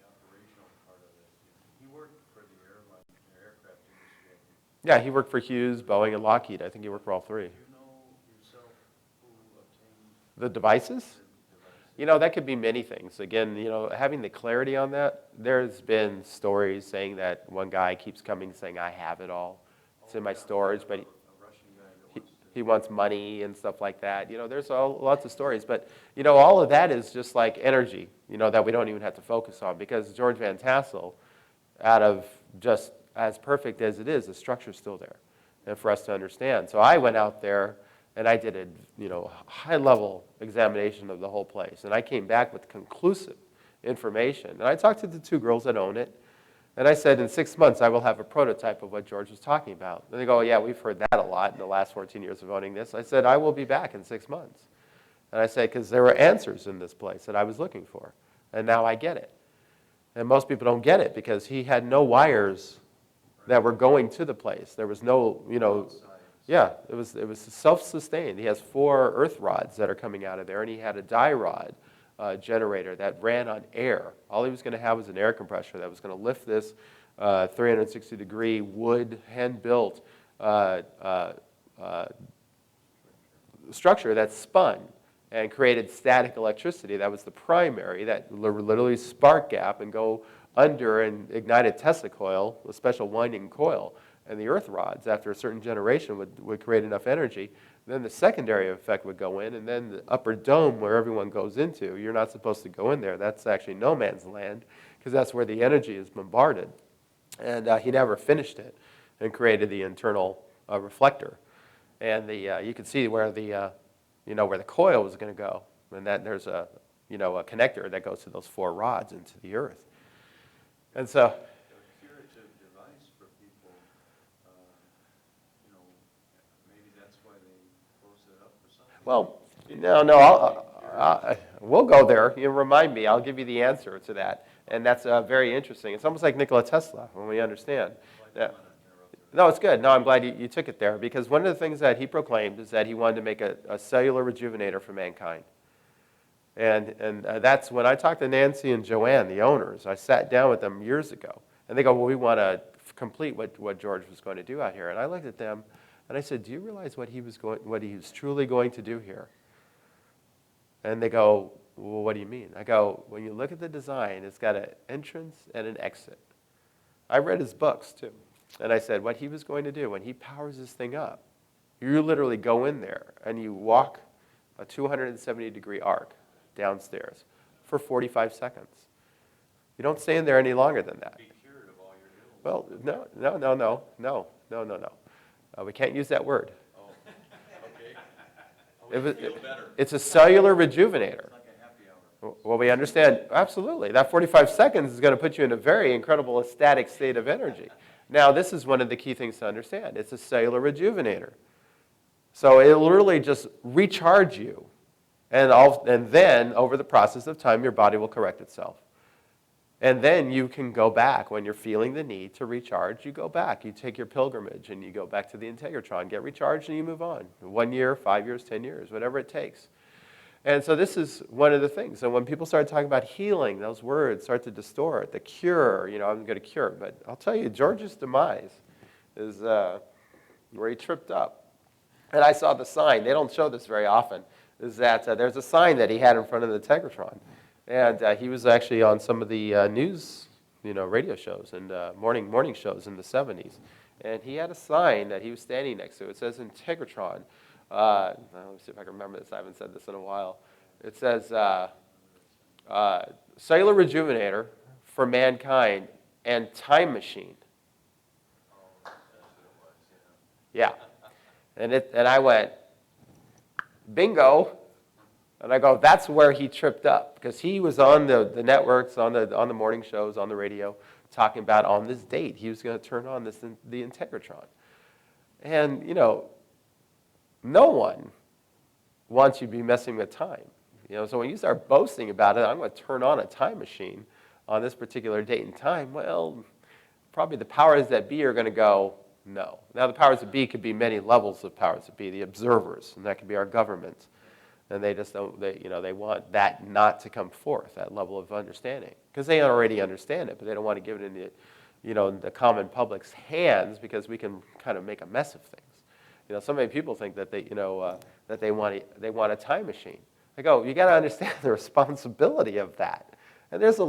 operational part of it. He worked for the aircraft industry. Yeah, he worked for Hughes, Boeing, and Lockheed. I think he worked for all three. Do you know yourself who obtained The devices? the device? That could be many things. Again, having the clarity on that, there's been stories saying that one guy keeps coming saying, I have it all. It's in my storage, but A Russian guy that wants to. he wants money and stuff like that. There's lots of stories. But, all of that is just like energy, that we don't even have to focus on. Because George Van Tassel, out of just as perfect as it is, the structure's still there. And for us to understand. So I went out there and I did a high-level examination of the whole place. And I came back with conclusive information. And I talked to the two girls that own it. And I said, in 6 months, I will have a prototype of what George was talking about. And they go, yeah, we've heard that a lot in the last 14 years of owning this. I said, I will be back in 6 months. And I said, because there were answers in this place that I was looking for. And now I get it. And most people don't get it because he had no wires that were going to the place. There was no, yeah, it was self-sustained. He has 4 earth rods that are coming out of there, and he had a die rod generator that ran on air. All he was going to have was an air compressor that was going to lift this 360-degree wood, hand-built structure that spun and created static electricity. That was the primary that literally spark gap and go under and ignite a Tesla coil, a special winding coil. And the earth rods, after a certain generation, would create enough energy. Then the secondary effect would go in, and then the upper dome where everyone goes into, you're not supposed to go in there. That's actually no man's land, because that's where the energy is bombarded. And he never finished it and created the internal reflector. And you can see where the coil was going to go, and that there's a connector that goes to those 4 rods into the earth. And so, A curative device for people, Well, no, we'll go there. You remind me. I'll give you the answer to that. And that's very interesting. It's almost like Nikola Tesla when we understand. Yeah. No, it's good. No, I'm glad you took it there because one of the things that he proclaimed is that he wanted to make a cellular rejuvenator for mankind. And that's when I talked to Nancy and Joanne, the owners. I sat down with them years ago. And they go, well, we want to complete what George was going to do out here. And I looked at them and I said, do you realize what he was truly going to do here? And they go, well, what do you mean? I go, when you look at the design, it's got an entrance and an exit. I read his books too. And I said, what he was going to do when he powers this thing up, you literally go in there and you walk a 270-degree arc downstairs for 45 seconds. You don't stay in there any longer than that. Be cured of all your ills. Well, no. We can't use that word. Oh, okay. Feel better. It's a cellular rejuvenator. It's like a happy hour. Well, we understand, absolutely. That 45 seconds is going to put you in a very incredible ecstatic state of energy. Now, this is one of the key things to understand. It's a cellular rejuvenator. So it'll literally just recharge you. And then, over the process of time, your body will correct itself. And then you can go back. When you're feeling the need to recharge, you go back. You take your pilgrimage and you go back to the Integratron, get recharged, and you move on. 1 year, 5 years, 10 years, whatever it takes. And so this is one of the things. And when people start talking about healing, those words start to distort. The cure, I'm going to cure. But I'll tell you, George's demise is where he tripped up. And I saw the sign. They don't show this very often. Is that there's a sign that he had in front of the Integratron. And he was actually on some of the news, radio shows and morning shows in the 70s. And he had a sign that he was standing next to. It says Integratron. Let me see if I can remember this. I haven't said this in a while. It says cellular rejuvenator for mankind and time machine. Oh, that's what it was, Yeah. And I went, bingo. And I go, that's where he tripped up. Because he was on the networks, on the morning shows, on the radio, talking about on this date, he was going to turn on the Integratron. And, no one wants you to be messing with time. So when you start boasting about it, I'm going to turn on a time machine on this particular date and time, well, probably the powers that be are going to go, no. Now, the powers that be could be many levels of powers that be, the observers, and that could be our government. And they just don't, they want that not to come forth, that level of understanding. Because they already understand it, but they don't want to give it in the common public's hands because we can kind of make a mess of things. So many people think that they want a time machine. I go, you got to understand the responsibility of that. And there's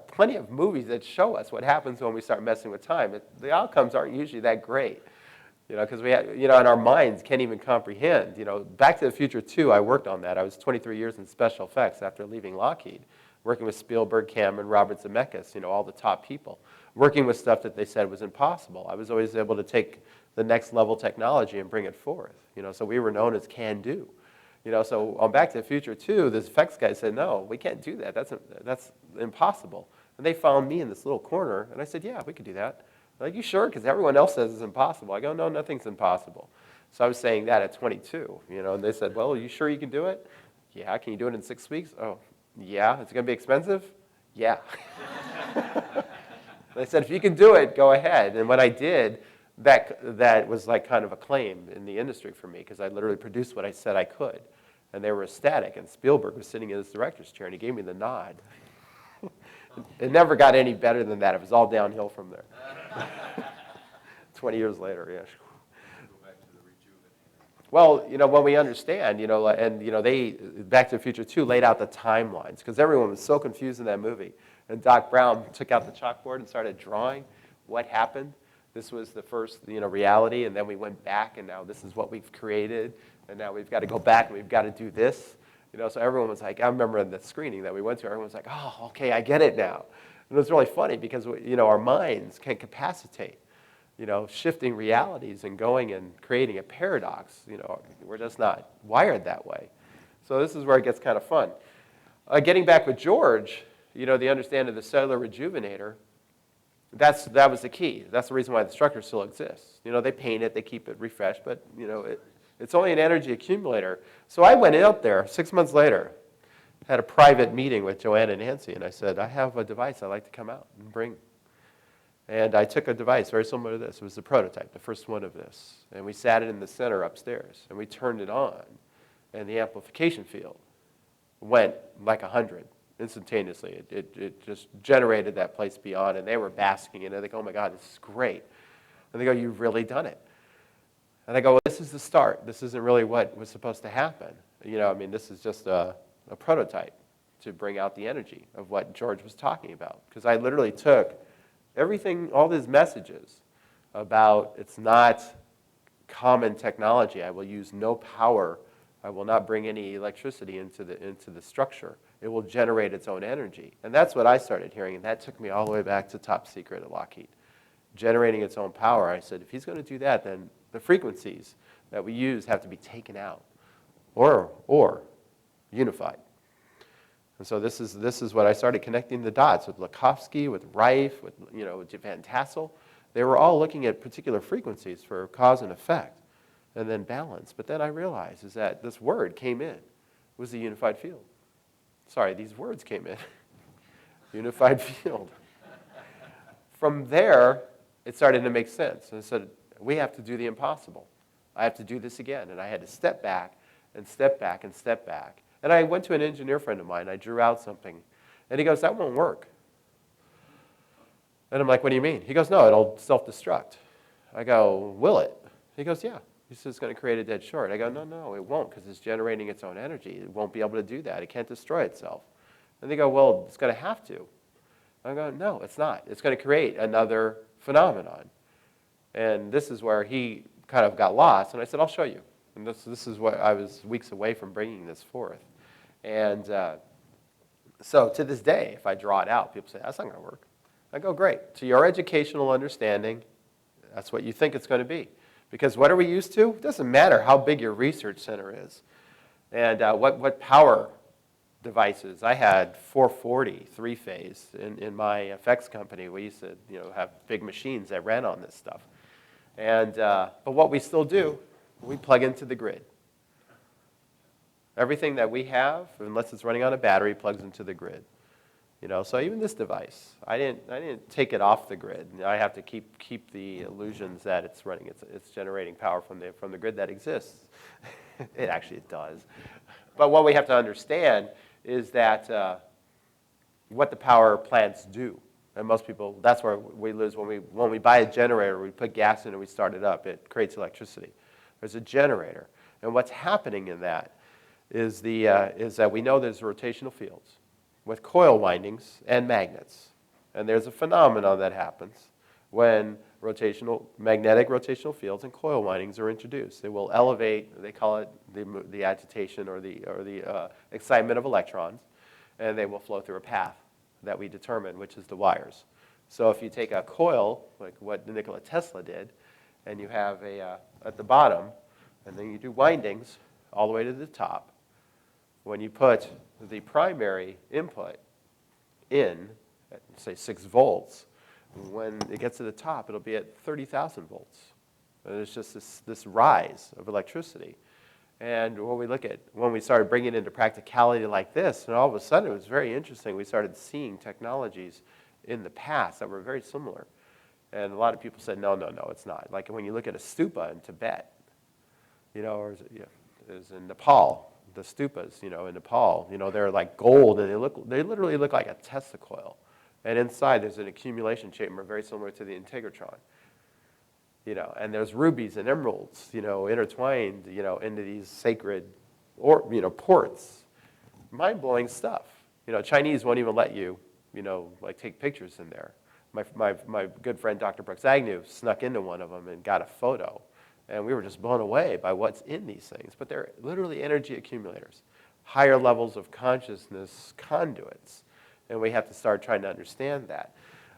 plenty of movies that show us what happens when we start messing with time. The outcomes aren't usually that great, because we have, and our minds can't even comprehend. Back to the Future 2, I worked on that. I was 23 years in special effects after leaving Lockheed, working with Spielberg, Cameron, Robert Zemeckis, all the top people, working with stuff that they said was impossible. I was always able to take the next level technology and bring it forth. So we were known as can do. So on Back to the Future 2, this effects guy said, no, we can't do that. That's impossible. And they found me in this little corner, and I said, yeah, we could do that. They're like, you sure? Because everyone else says it's impossible. I go, no, nothing's impossible. So I was saying that at 22, and they said, well, are you sure you can do it? Yeah, can you do it in 6 weeks? Oh, yeah. It's going to be expensive? Yeah. They said, if you can do it, go ahead. And when I did, that was like kind of a claim in the industry for me because I literally produced what I said I could. And they were ecstatic. And Spielberg was sitting in his director's chair, and he gave me the nod. It never got any better than that. It was all downhill from there. 20 years later, yeah. Go back to the rejuvenator. Well, when we understand, they, Back to the Future 2 laid out the timelines because everyone was so confused in that movie. And Doc Brown took out the chalkboard and started drawing what happened. This was the first, reality, and then we went back, and now this is what we've created, and now we've got to go back, and we've got to do this. So everyone was like, I remember in the screening that we went to, everyone was like, oh, okay, I get it now. And it was really funny because, our minds can capacitate, shifting realities and going and creating a paradox. We're just not wired that way. So this is where it gets kind of fun. Getting back with George, the understanding of the cellular rejuvenator, that was the key. That's the reason why the structure still exists. They paint it, they keep it refreshed, but, It's only an energy accumulator. So I went out there 6 months later, had a private meeting with Joanne and Nancy, and I said, I have a device I'd like to come out and bring. And I took a device very similar to this. It was the prototype, the first one of this. And we sat it in the center upstairs, and we turned it on, and the amplification field went like 100 instantaneously. It just generated that place beyond, and they were basking in it. They go, oh my God, this is great. And they go, you've really done it. And I go, well, this is the start. This isn't really what was supposed to happen. This is just a prototype to bring out the energy of what George was talking about. Because I literally took everything, all these messages about it's not common technology. I will use no power. I will not bring any electricity into the structure. It will generate its own energy. And that's what I started hearing, and that took me all the way back to Top Secret at Lockheed. Generating its own power. I said, if he's going to do that, then the frequencies that we use have to be taken out or unified. And so this is what I started connecting the dots with Lakovsky, with Rife, with Van Tassel. They were all looking at particular frequencies for cause and effect, and then balance. But then I realized is that this word came in, was the unified field. Sorry, these words came in, unified field. From there, it started to make sense. And I said, we have to do the impossible. I have to do this again. And I had to step back and step back and step back. And I went to an engineer friend of mine. I drew out something. And he goes, that won't work. And I'm like, what do you mean? He goes, no, it'll self-destruct. I go, will it? He goes, yeah. He says it's going to create a dead short. I go, no, it won't because it's generating its own energy. It won't be able to do that. It can't destroy itself. And they go, well, it's going to have to. I go, no, it's not. It's going to create another phenomenon. And this is where he kind of got lost. And I said, I'll show you. And this is what I was weeks away from bringing this forth. And so to this day, if I draw it out, people say, that's not going to work. I go, great. To your educational understanding, that's what you think it's going to be. Because what are we used to? It doesn't matter how big your research center is. And what power devices. I had 440 three-phase in my effects company. We used to have big machines that ran on this stuff. And but what we still do, we plug into the grid. Everything that we have, unless it's running on a battery, plugs into the grid. So even this device, I didn't take it off the grid. I have to keep the illusions that it's running. It's generating power from the grid that exists. It does. But what we have to understand is that what the power plants do. And most people, that's where we lose. When we buy a generator, we put gas in and we start it up. It creates electricity. There's a generator. And what's happening in that is that we know there's rotational fields with coil windings and magnets. And there's a phenomenon that happens when magnetic rotational fields and coil windings are introduced. They will elevate, they call it the agitation or the excitement of electrons, and they will flow through a path that we determine, which is the wires. So if you take a coil, like what Nikola Tesla did, and you have at the bottom, and then you do windings all the way to the top, when you put the primary input in, at, say, 6 volts, when it gets to the top, it'll be at 30,000 volts. And it's just this rise of electricity. And when we started bringing it into practicality like this, and all of a sudden it was very interesting. We started seeing technologies in the past that were very similar. And a lot of people said, no, it's not. Like when you look at a stupa in Tibet, or is in Nepal, the stupas, in Nepal, they're like gold, and they literally look like a Tesla coil. And inside there's an accumulation chamber very similar to the integratron. And there's rubies and emeralds, intertwined, into these sacred, ports. Mind-blowing stuff. Chinese won't even let you, take pictures in there. My good friend Dr. Brooks Agnew snuck into one of them and got a photo. And we were just blown away by what's in these things. But they're literally energy accumulators, higher levels of consciousness conduits. And we have to start trying to understand that.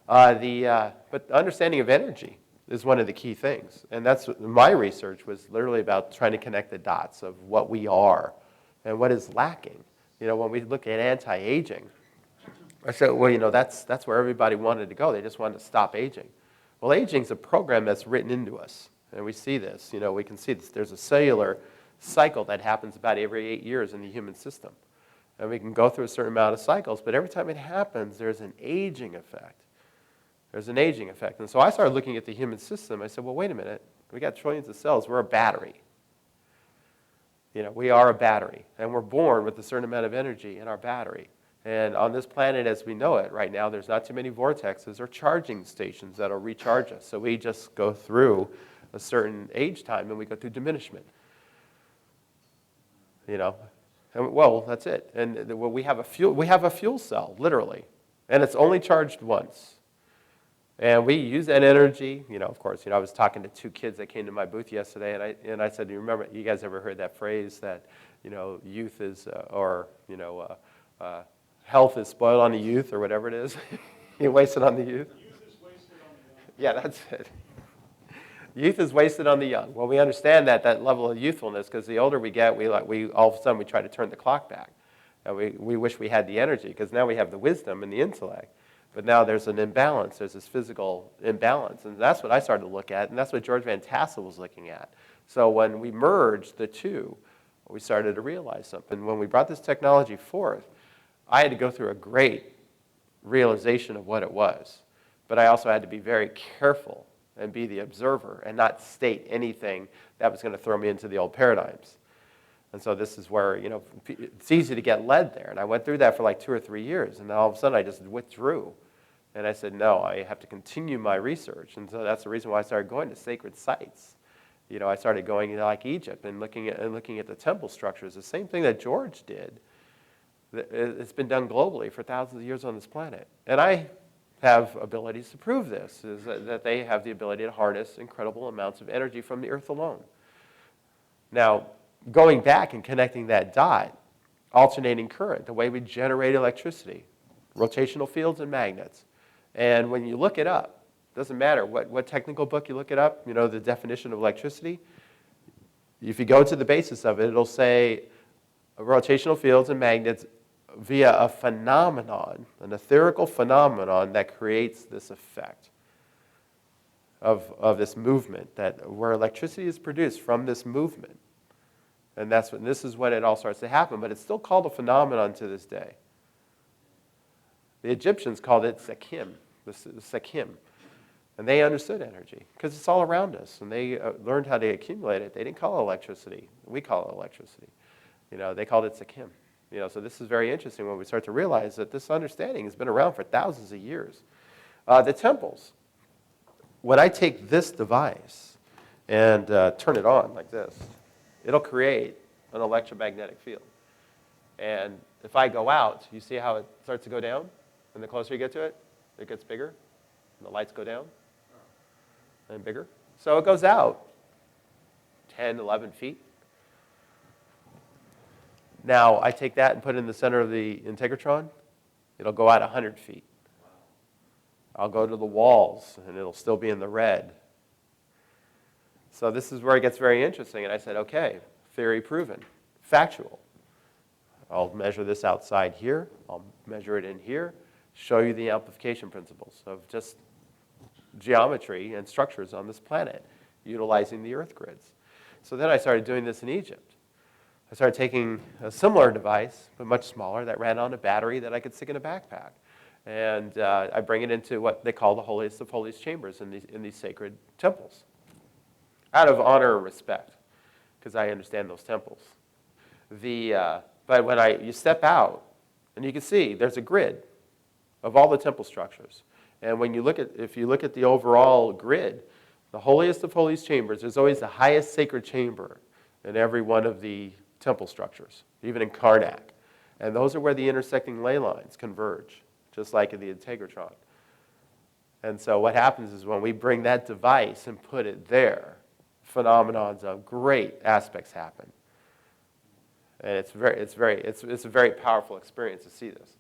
But the understanding of energy is one of the key things. And that's my research was literally about trying to connect the dots of what we are and what is lacking. When we look at anti-aging, I said, well, that's where everybody wanted to go. They just wanted to stop aging. Well, aging is a program that's written into us. And we see this, we can see this. There's a cellular cycle that happens about every 8 years in the human system. And we can go through a certain amount of cycles, but every time it happens, there's an aging effect. There's an aging effect. And so I started looking at the human system. I said, well, wait a minute. We got trillions of cells. We're a battery. We are a battery. And we're born with a certain amount of energy in our battery. And on this planet as we know it right now, there's not too many vortexes or charging stations that'll recharge us. So we just go through a certain age time and we go through diminishment. And, well, that's it. And we have a fuel cell, literally. And it's only charged once. And we use that energy, of course, I was talking to 2 kids that came to my booth yesterday, and I said, you guys ever heard that phrase that, youth is, health is spoiled on the youth, or whatever it is? You wasted on the youth? Youth is wasted on the young. Yeah, that's it. Youth is wasted on the young. Well, we understand that level of youthfulness, because the older we get, we all of a sudden we try to turn the clock back. And we wish we had the energy, because now we have the wisdom and the intellect. But now there's an imbalance. There's this physical imbalance. And that's what I started to look at, and that's what George Van Tassel was looking at. So when we merged the two, we started to realize something. When we brought this technology forth, I had to go through a great realization of what it was. But I also had to be very careful and be the observer and not state anything that was going to throw me into the old paradigms. And so this is where, it's easy to get led there. And I went through that for like 2 or 3 years. And then all of a sudden I just withdrew. And I said, no, I have to continue my research. And so that's the reason why I started going to sacred sites. I started going to like Egypt and looking at the temple structures, the same thing that George did. It's been done globally for thousands of years on this planet. And I have abilities to prove this, is that they have the ability to harness incredible amounts of energy from the earth alone. Now, going back and connecting that dot, alternating current, the way we generate electricity, rotational fields and magnets. And when you look it up, doesn't matter what technical book you look it up, the definition of electricity, if you go to the basis of it, it'll say rotational fields and magnets via a phenomenon, an etherical phenomenon that creates this effect of this movement, where electricity is produced from this movement. And this is when it all starts to happen, but it's still called a phenomenon to this day. The Egyptians called it Sekim, and they understood energy because it's all around us, and they learned how to accumulate it. They didn't call it electricity. We call it electricity. They called it Sekim. So this is very interesting when we start to realize that this understanding has been around for thousands of years. The temples. When I take this device and turn it on like this, it'll create an electromagnetic field. And if I go out, you see how it starts to go down? And the closer you get to it, it gets bigger. And the lights go down and bigger. So it goes out 10, 11 feet. Now, I take that and put it in the center of the integratron. It'll go out 100 feet. I'll go to the walls, and it'll still be in the red. So this is where it gets very interesting. And I said, okay, theory proven, factual. I'll measure this outside here. I'll measure it in here. Show you the amplification principles of just geometry and structures on this planet, utilizing the earth grids. So then I started doing this in Egypt. I started taking a similar device, but much smaller, that ran on a battery that I could stick in a backpack. And I bring it into what they call the holiest of holies chambers in these sacred temples, out of honor and respect, because I understand those temples. But when you step out, and you can see there's a grid of all the temple structures. And when if you look at the overall grid, the holiest of holies chambers, there's always the highest sacred chamber in every one of the temple structures, even in Karnak. And those are where the intersecting ley lines converge, just like in the integratron. And so what happens is when we bring that device and put it there, phenomenons of great aspects happen. And it's a very powerful experience to see this.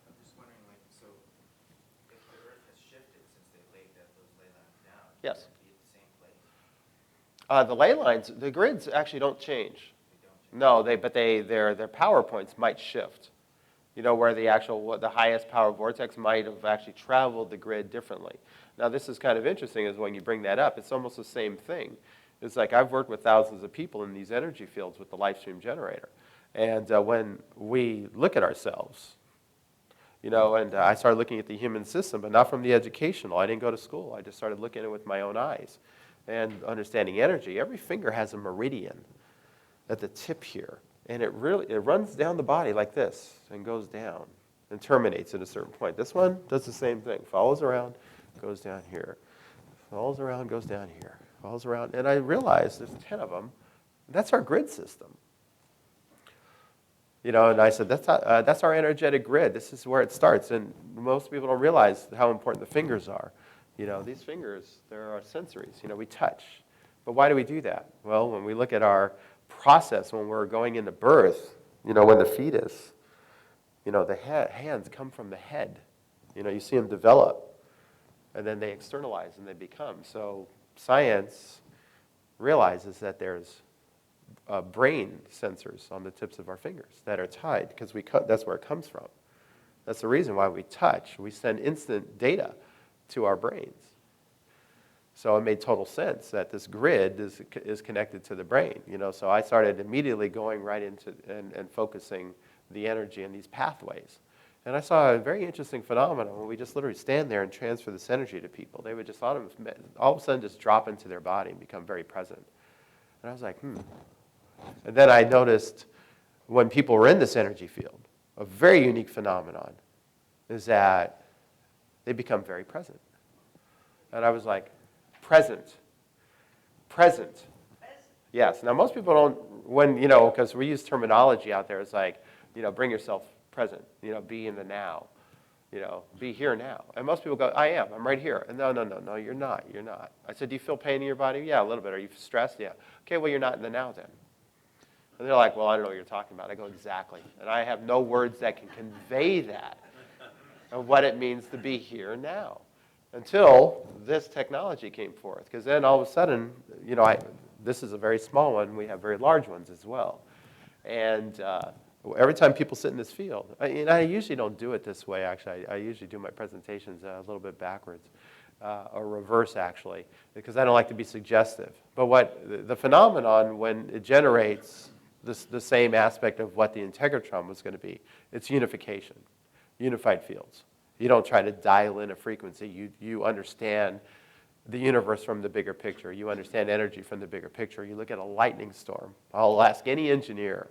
I'm just wondering, so if the Earth has shifted since they laid those ley lines down, Yes. would it be at the same place? The ley lines, the grids actually don't change. They don't change. No, but their power points might shift. where the highest power vortex might have actually traveled the grid differently. Now, this is kind of interesting is when you bring that up, it's almost the same thing. It's like I've worked with thousands of people in these energy fields with the Lifestream generator. And when we look at ourselves, and I started looking at the human system, but not from the educational. I didn't go to school. I just started looking at it with my own eyes and understanding energy. Every finger has a meridian at the tip here. And it runs down the body like this and goes down and terminates at a certain point. This one does the same thing. Follows around, goes down here. Follows around, goes down here. Follows around. And I realized there's 10 of them. That's our grid system. And I said, that's our energetic grid. This is where it starts. And most people don't realize how important the fingers are. These fingers, they're our sensories. We touch. But why do we do that? Well, when we look at our process when we're going into birth, when the fetus, the hands come from the head. You see them develop, and then they externalize and they become. So science realizes that there's brain sensors on the tips of our fingers that are tied because that's where it comes from. That's the reason why we touch. We send instant data to our brains. So it made total sense that this grid is connected to the brain. So I started immediately going right into and focusing the energy in these pathways. And I saw a very interesting phenomenon when we just literally stand there and transfer this energy to people. They would just all of a sudden just drop into their body and become very present. And I was like, And then I noticed when people were in this energy field, a very unique phenomenon is that they become very present. And I was like, present. Yes. Now, most people don't, because we use terminology out there, it's like, bring yourself present, be in the now, be here now. And most people go, I'm right here. And no, you're not. I said, do you feel pain in your body? Yeah, a little bit. Are you stressed? Yeah. Okay, well, you're not in the now then. And they're like, well, I don't know what you're talking about. I go, exactly. And I have no words that can convey that, of what it means to be here now. Until this technology came forth. Because then all of a sudden, this is a very small one. We have very large ones as well. And every time people sit in this field, I usually don't do it this way, actually. I usually do my presentations a little bit backwards, or reverse, actually, because I don't like to be suggestive. But the phenomenon, when it generates the same aspect of what the integratron was going to be, it's unification, unified fields. You don't try to dial in a frequency. You understand the universe from the bigger picture. You understand energy from the bigger picture. You look at a lightning storm. I'll ask any engineer,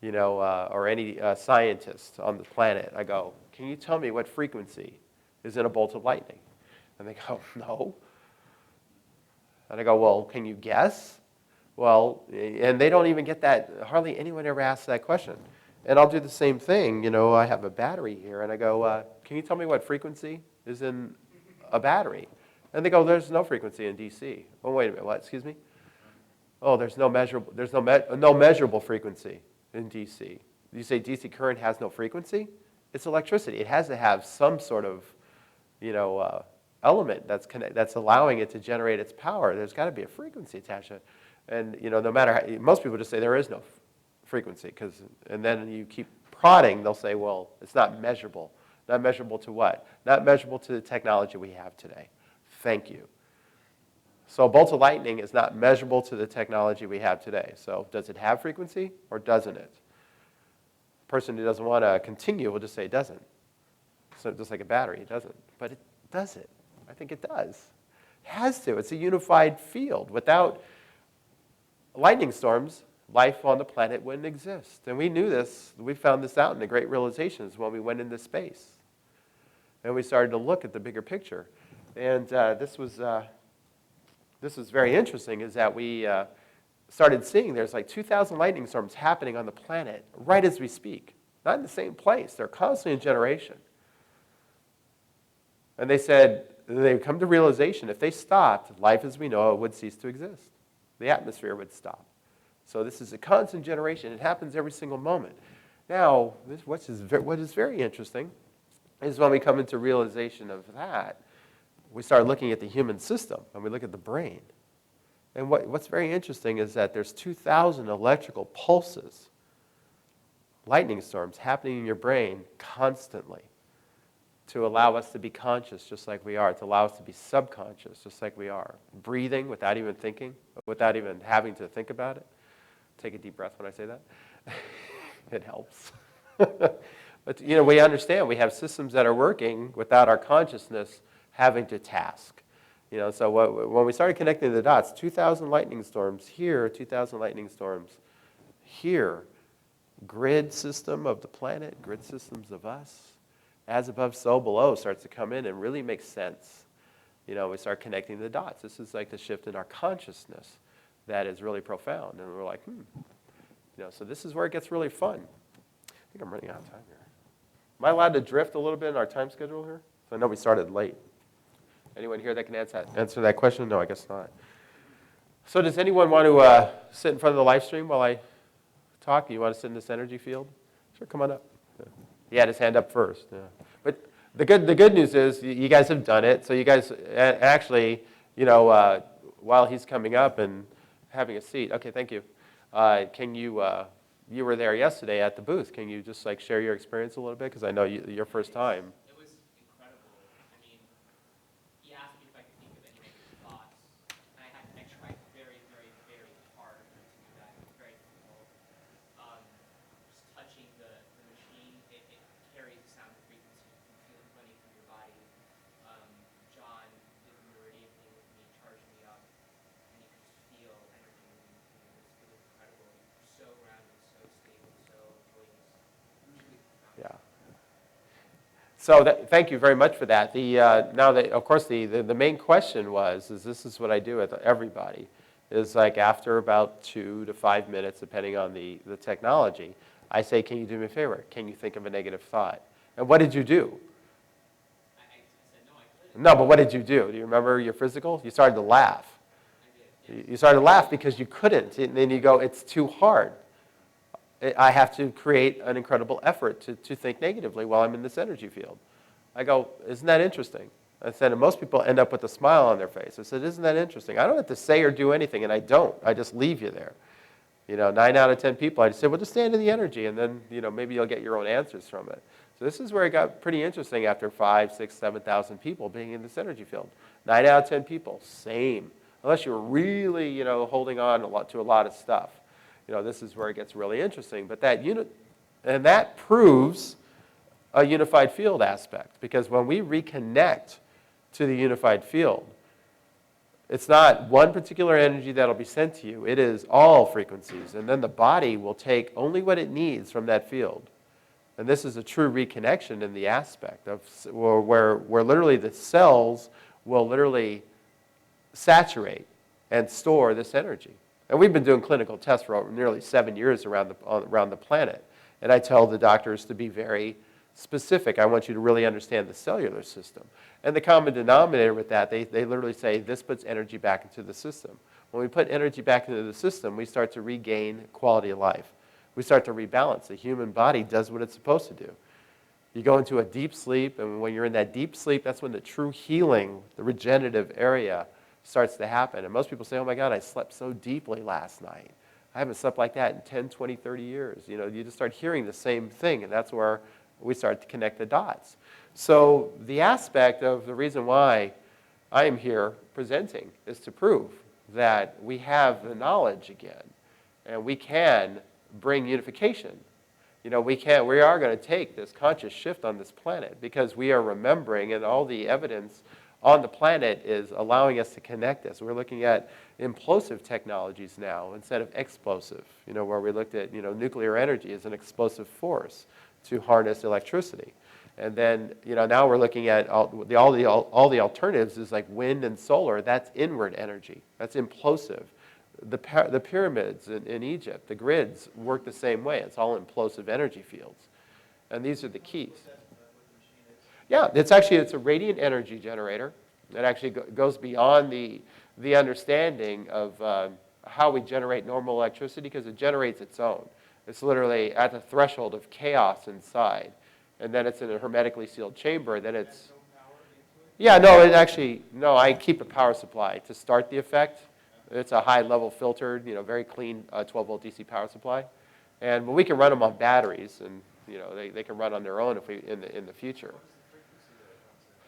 or any scientist on the planet. I go, can you tell me what frequency is in a bolt of lightning? And they go, no. And I go, well, can you guess? Well, and they don't even get that. Hardly anyone ever asks that question. And I'll do the same thing. I have a battery here, and I go, can you tell me what frequency is in a battery? And they go, there's no frequency in DC. Oh, wait a minute, what? Excuse me? Oh, there's no measurable frequency in DC. You say DC current has no frequency? It's electricity. It has to have some sort of, element that's allowing it to generate its power. There's got to be a frequency attached to it. And no matter how, most people just say there is no frequency, and then you keep prodding, they'll say, well, it's not measurable. Not measurable to what? Not measurable to the technology we have today. Thank you. So a bolt of lightning is not measurable to the technology we have today. So does it have frequency or doesn't it? A person who doesn't want to continue will just say it doesn't. So just like a battery, it doesn't. But it does it. I think it does. It has to. It's a unified field. Without lightning storms, life on the planet wouldn't exist. And we knew this. We found this out in the Great Realizations when we went into space. And we started to look at the bigger picture. And this was very interesting, is that we started seeing there's like 2,000 lightning storms happening on the planet right as we speak. Not in the same place. They're constantly in generation. And they said, they've come to realization, if they stopped, life as we know it would cease to exist. The atmosphere would stop. So this is a constant generation. It happens every single moment. Now, what is very interesting is when we come into realization of that, we start looking at the human system, and we look at the brain. And what's very interesting is that there's 2,000 electrical pulses lightning storms happening in your brain constantly to allow us to be conscious just like we are, to allow us to be subconscious just like we are, breathing without even thinking, without even having to think about it. Take a deep breath when I say that. It helps. But we understand we have systems that are working without our consciousness having to task. So when we started connecting the dots, 2,000 lightning storms here, 2,000 lightning storms here, grid system of the planet, grid systems of us, as above, so below starts to come in and really makes sense. We start connecting the dots. This is like the shift in our consciousness that is really profound. And we're like, so this is where it gets really fun. I think I'm running out of time here. Am I allowed to drift a little bit in our time schedule here? So I know we started late. Anyone here that can answer that question? No, I guess not. So does anyone want to sit in front of the live stream while I talk? You want to sit in this energy field? Sure, come on up. Yeah. He had his hand up first. Yeah. But the good news is you guys have done it. So you guys actually, while he's coming up and having a seat. Okay, thank you. Can you? You were there yesterday at the booth. Can you just share your experience a little bit? Because I know your first time. It was incredible. I mean, he asked me if I could think of any negative thoughts, and I tried very, very, very hard to do that. It was very difficult. Just touching the machine, it carries the sound of frequency. You can feel it running through your body. John did the meridian thing with me, charged me up, and you could just feel energy moving through you. It was incredible. So grounded, so stable, so joyous. Truly profound. Yeah. So thank you very much for that. Now that, of course, the main question is this is what I do with everybody, is after about 2 to 5 minutes, depending on the technology, I say, can you do me a favor? Can you think of a negative thought? And what did you do? I said, no, I couldn't. No, but what did you do? Do you remember your physical? You started to laugh. I did. You started to laugh because you couldn't. And then you go, it's too hard. I have to create an incredible effort to think negatively while I'm in this energy field. I go, isn't that interesting? I said, and most people end up with a smile on their face. I said, isn't that interesting? I don't have to say or do anything, and I don't. I just leave you there. 9 out of 10 people, I just say, well, just stand in the energy, and then, maybe you'll get your own answers from it. So this is where it got pretty interesting after 5, 6, 7,000 people being in this energy field. 9 out of 10 people, same. Unless you're really, holding on to a lot of stuff. This is where it gets really interesting. But that proves a unified field aspect. Because when we reconnect to the unified field, it's not one particular energy that'll be sent to you. It is all frequencies. And then the body will take only what it needs from that field. And this is a true reconnection in the aspect of where literally the cells will literally saturate and store this energy. And we've been doing clinical tests for nearly 7 years around the planet. And I tell the doctors to be very specific. I want you to really understand the cellular system. And the common denominator with that, they literally say, this puts energy back into the system. When we put energy back into the system, we start to regain quality of life. We start to rebalance. The human body does what it's supposed to do. You go into a deep sleep, and when you're in that deep sleep, that's when the true healing, the regenerative area, starts to happen. And most people say, oh my God, I slept so deeply last night. I haven't slept like that in 10, 20, 30 years. You just start hearing the same thing, and that's where we start to connect the dots. So the aspect of the reason why I am here presenting is to prove that we have the knowledge again, and we can bring unification. We are going to take this conscious shift on this planet because we are remembering, and all the evidence on the planet is allowing us to connect this. We're looking at implosive technologies now instead of explosive, where we looked at, nuclear energy as an explosive force to harness electricity. And then, now we're looking at all the alternatives is like wind and solar. That's inward energy. That's implosive. The pyramids in Egypt, the grids work the same way. It's all implosive energy fields. And these are the keys. Yeah, it's a radiant energy generator. It actually goes beyond the understanding of how we generate normal electricity because it generates its own. It's literally at the threshold of chaos inside. And then it's in a hermetically sealed chamber. Then it's... Yeah, no, I keep a power supply to start the effect. It's a high-level filtered, very clean 12-volt DC power supply. And we can run them on batteries, and they can run on their own if we in the future.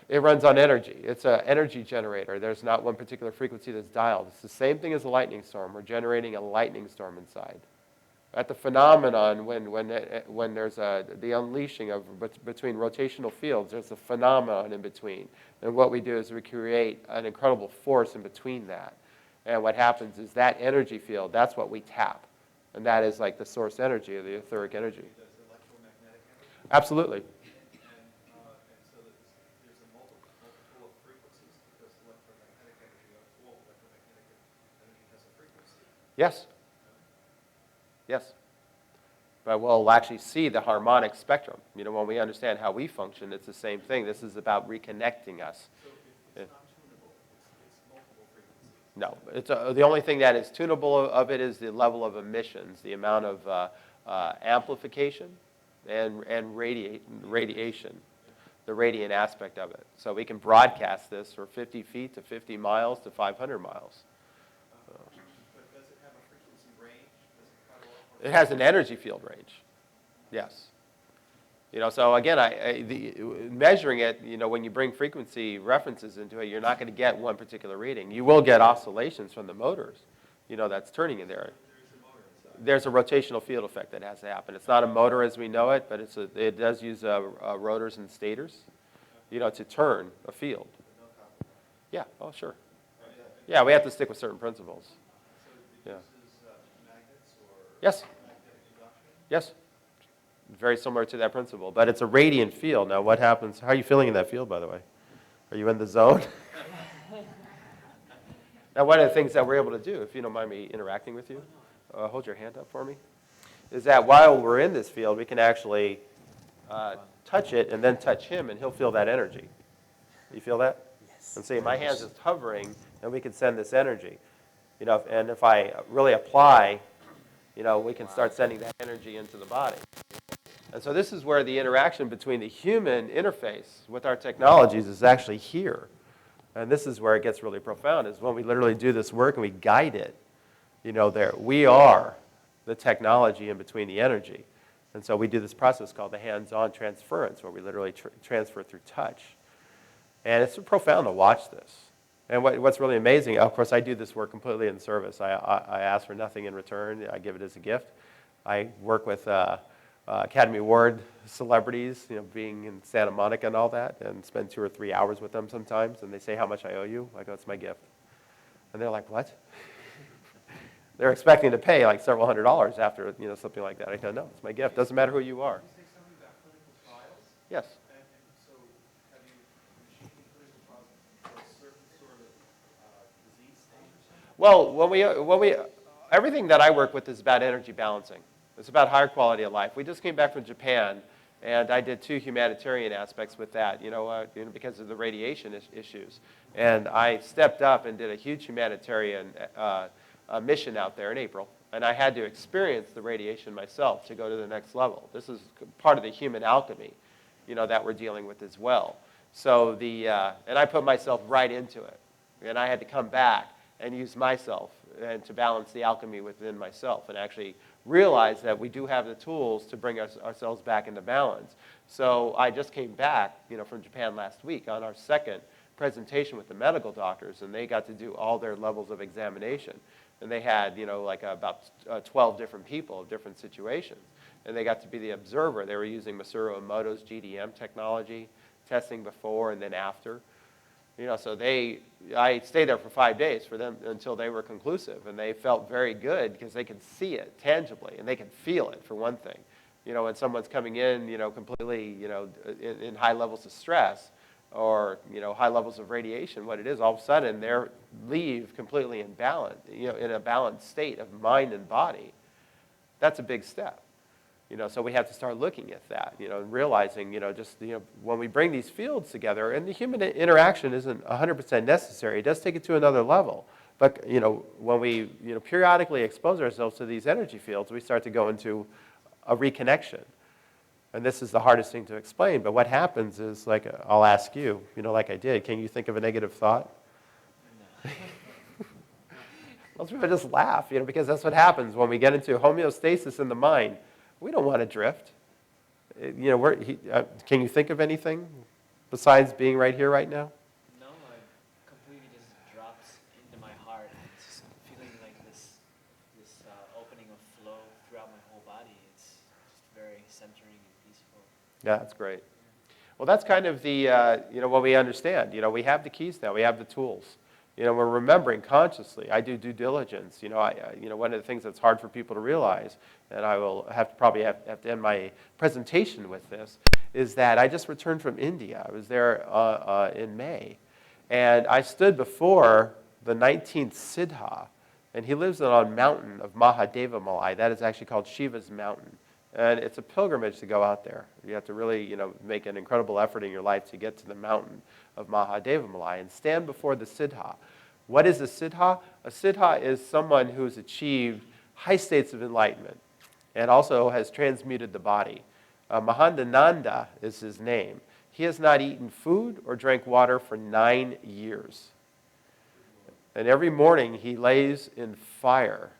It runs on energy. It's an energy generator. There's not one particular frequency that's dialed. It's the same thing as a lightning storm. We're generating a lightning storm inside. At the phenomenon, when there's the unleashing of between rotational fields, there's a phenomenon in between. And what we do is we create an incredible force in between that. And what happens is that energy field, that's what we tap. And that is like the source energy, or the etheric energy. Does electromagnetic energy? Absolutely. And so there's a multiple of frequencies because electromagnetic energy, all electromagnetic energy has a frequency. Yes. Yes. But we'll actually see the harmonic spectrum. When we understand how we function, it's the same thing. This is about reconnecting us. So it's not tunable, it's multiple frequencies. No, it's the only thing that is tunable of it is the level of emissions, the amount of amplification and radiation, the radiant aspect of it. So we can broadcast this for 50 feet to 50 miles to 500 miles. But does it have a frequency range? Does it cut off? It has an energy field range. Yes. So again, measuring it, when you bring frequency references into it, you're not going to get one particular reading. You will get oscillations from the motors, that's turning in there. There's a rotational field effect that has to happen. It's not a motor as we know it, but it does use rotors and stators, to turn a field. Yeah, oh sure. Yeah, we have to stick with certain principles. So it Yeah. uses magnets or Yes. magnetic induction? Yes. Very similar to that principle, but it's a radiant field. Now, what happens? How are you feeling in that field, by the way? Are you in the zone? Now, one of the things that we're able to do, if you don't mind me interacting with you, hold your hand up for me, is that while we're in this field, we can actually touch it and then touch him, and he'll feel that energy. You feel that? Yes. And see, my hand's just hovering, and we can send this energy. And if I really apply, we can start sending that energy into the body. And so this is where the interaction between the human interface with our technologies is actually here. And this is where it gets really profound, is when we literally do this work and we guide it. We are the technology in between the energy. And so we do this process called the hands-on transference, where we literally transfer through touch. And it's profound to watch this. And what's really amazing, of course, I do this work completely in service. I ask for nothing in return. I give it as a gift. I work with Academy Award celebrities, being in Santa Monica and all that, and spend 2 or 3 hours with them sometimes. And they say, "How much I owe you?" I go, "It's my gift." And they're like, "What?" They're expecting to pay like several $100s after something like that. I go, "No, it's my gift. Doesn't matter who you are." You say something about clinical trials? Yes. And so have you machined clinical trials for a certain sort of disease state or something? Well, everything that I work with is about energy balancing. It's about higher quality of life. We just came back from Japan, and I did 2 humanitarian aspects with that, because of the radiation issues. And I stepped up and did a huge humanitarian mission out there in April. And I had to experience the radiation myself to go to the next level. This is part of the human alchemy, that we're dealing with as well. So and I put myself right into it. And I had to come back and use myself and to balance the alchemy within myself and actually realize that we do have the tools to bring ourselves back into balance. So I just came back, from Japan last week on our second presentation with the medical doctors, and they got to do all their levels of examination. And they had, about 12 different people of different situations. And they got to be the observer. They were using Masaru Emoto's GDM technology, testing before and then after. So I stayed there for 5 days for them until they were conclusive. And they felt very good because they could see it tangibly and they could feel it, for one thing. When someone's coming in, completely, in high levels of stress or, high levels of radiation, what it is, all of a sudden they leave completely in balance, in a balanced state of mind and body. That's a big step. So we have to start looking at that, and realizing, when we bring these fields together, and the human interaction isn't 100% necessary. It does take it to another level. But, when we, periodically expose ourselves to these energy fields, we start to go into a reconnection. And this is the hardest thing to explain. But what happens is, like, I'll ask you, like I did, can you think of a negative thought? Most people just laugh, because that's what happens when we get into homeostasis in the mind. We don't want to drift. Can you think of anything besides being right here, right now? No, it completely just drops into my heart. It's just feeling like this opening of flow throughout my whole body. It's just very centering and peaceful. Yeah, that's great. Well, that's kind of the, what we understand. We have the keys now. We have the tools. We're remembering consciously. I do due diligence. One of the things that's hard for people to realize, and I will probably have to end my presentation with this, is that I just returned from India. I was there in May, and I stood before the 19th Siddha, and he lives on a mountain of Mahadeva Malai. That is actually called Shiva's mountain. And it's a pilgrimage to go out there. You have to really, make an incredible effort in your life to get to the mountain of Mahadeva Malai and stand before the Siddha. What is a Siddha? A Siddha is someone who's achieved high states of enlightenment and also has transmuted the body. Mahandananda is his name. He has not eaten food or drank water for 9 years. And every morning he lays in fire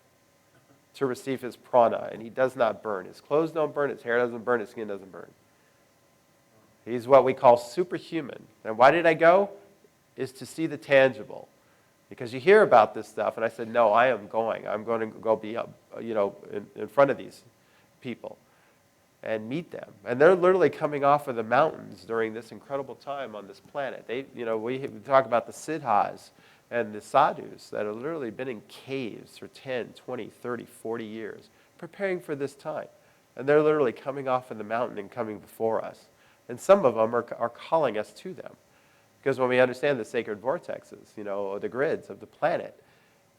to receive his prana, and he does not burn. His clothes don't burn, his hair doesn't burn, his skin doesn't burn. He's what we call superhuman. And why did I go? Is to see the tangible. Because you hear about this stuff, and I said, no, I am going. I'm going to go be up, in front of these people and meet them. And they're literally coming off of the mountains during this incredible time on this planet. We talk about the siddhas and the sadhus that have literally been in caves for 10, 20, 30, 40 years, preparing for this time. And they're literally coming off of the mountain and coming before us. And some of them are calling us to them. Because when we understand the sacred vortexes, the grids of the planet,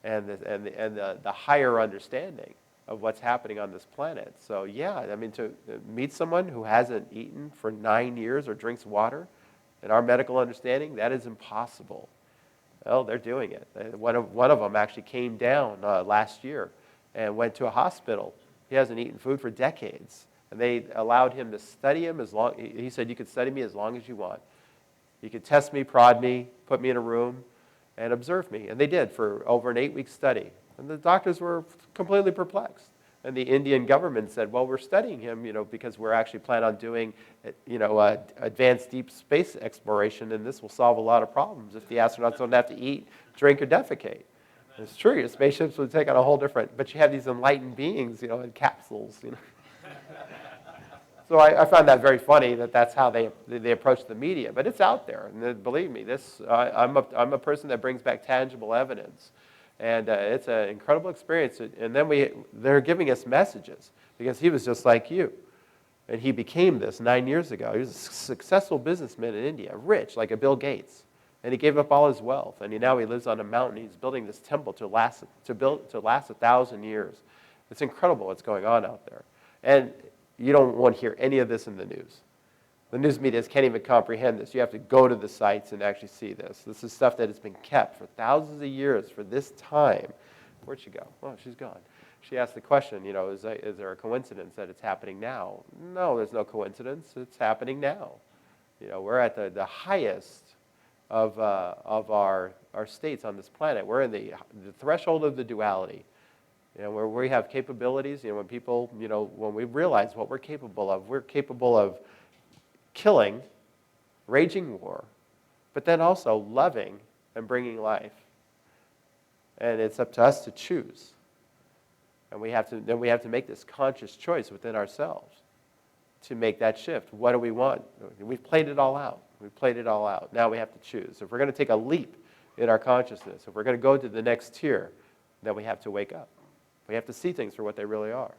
and the higher understanding of what's happening on this planet. So yeah, to meet someone who hasn't eaten for 9 years or drinks water, in our medical understanding, that is impossible. Well, they're doing it. One of them actually came down last year and went to a hospital. He hasn't eaten food for decades. And they allowed him to study him as long, he said, you could study me as long as you want. You could test me, prod me, put me in a room, and observe me. And they did for over an 8-week study. And the doctors were completely perplexed. And the Indian government said, well, we're studying him, because we're actually planning on doing, advanced deep space exploration, and this will solve a lot of problems if the astronauts don't have to eat, drink, or defecate. And it's true, your spaceships would take on a whole different, but you have these enlightened beings, in capsules, So I found that very funny that that's how they approach the media. But it's out there, and believe me, I'm a person that brings back tangible evidence. And it's an incredible experience. And then they're giving us messages because he was just like you. And he became this 9 years ago. He was a successful businessman in India, rich, like a Bill Gates. And he gave up all his wealth. And now he lives on a mountain. He's building this temple to last 1,000 years. It's incredible what's going on out there. And you don't want to hear any of this in the news. The news media can't even comprehend this. You have to go to the sites and actually see this. This is stuff that has been kept for thousands of years for this time. Where'd she go? Oh, she's gone. She asked the question, is there a coincidence that it's happening now? No, there's no coincidence. It's happening now. We're at the highest of our states on this planet. We're in the threshold of the duality. Where we have capabilities, when people, when we realize what we're capable of killing, raging war, but then also loving and bringing life. And it's up to us to choose. And we have to make this conscious choice within ourselves to make that shift. What do we want? We've played it all out. Now we have to choose. If we're going to take a leap in our consciousness, if we're going to go to the next tier, then we have to wake up. We have to see things for what they really are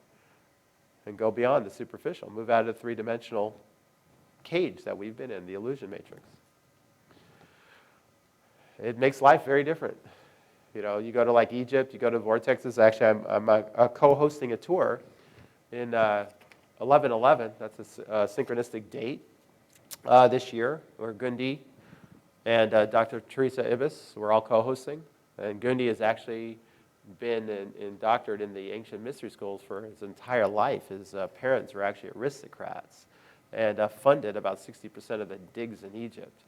and go beyond the superficial, move out of the three-dimensional cage that we've been in, the illusion matrix. It makes life very different. You go to like Egypt, you go to vortexes. Actually, I'm co-hosting a tour in 11/11. That's a synchronistic date this year. Where Gundi and Dr. Teresa Ibis, we're all co-hosting. And Gundi has actually been indoctored in the ancient mystery schools for his entire life. His parents were actually aristocrats and funded about 60% of the digs in Egypt.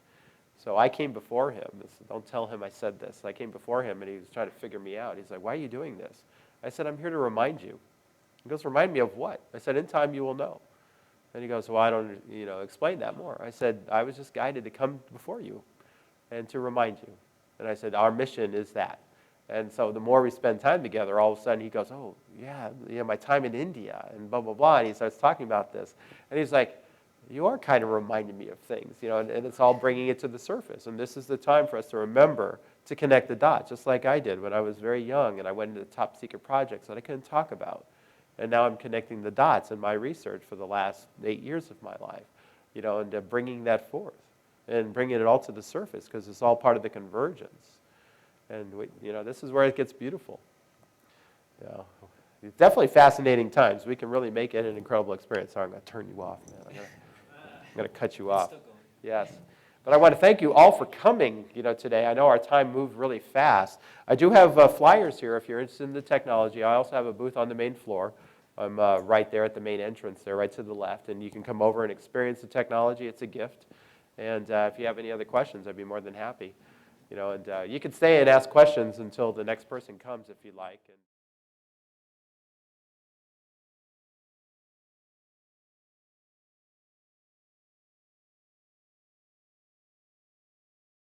So I came before him. Don't tell him I said this. I came before him, and he was trying to figure me out. He's like, why are you doing this? I said, I'm here to remind you. He goes, remind me of what? I said, in time you will know. And he goes, well, I don't, explain that more. I said, I was just guided to come before you and to remind you. And I said, our mission is that. And so the more we spend time together, all of a sudden he goes, oh, yeah, my time in India and blah, blah, blah. And he starts talking about this. And he's like, you are kind of reminding me of things, and it's all bringing it to the surface. And this is the time for us to remember to connect the dots, just like I did when I was very young and I went into top secret projects that I couldn't talk about. And now I'm connecting the dots in my research for the last 8 years of my life, and bringing that forth and bringing it all to the surface because it's all part of the convergence. And this is where it gets beautiful. It's definitely fascinating times. We can really make it an incredible experience. Sorry, I'm going to turn you off, man. I'm going to cut you off. Yes. But I want to thank you all for coming, today. I know our time moved really fast. I do have flyers here if you're interested in the technology. I also have a booth on the main floor. I'm right there at the main entrance there, right to the left. And you can come over and experience the technology. It's a gift. And if you have any other questions, I'd be more than happy. And you can stay and ask questions until the next person comes if you'd like.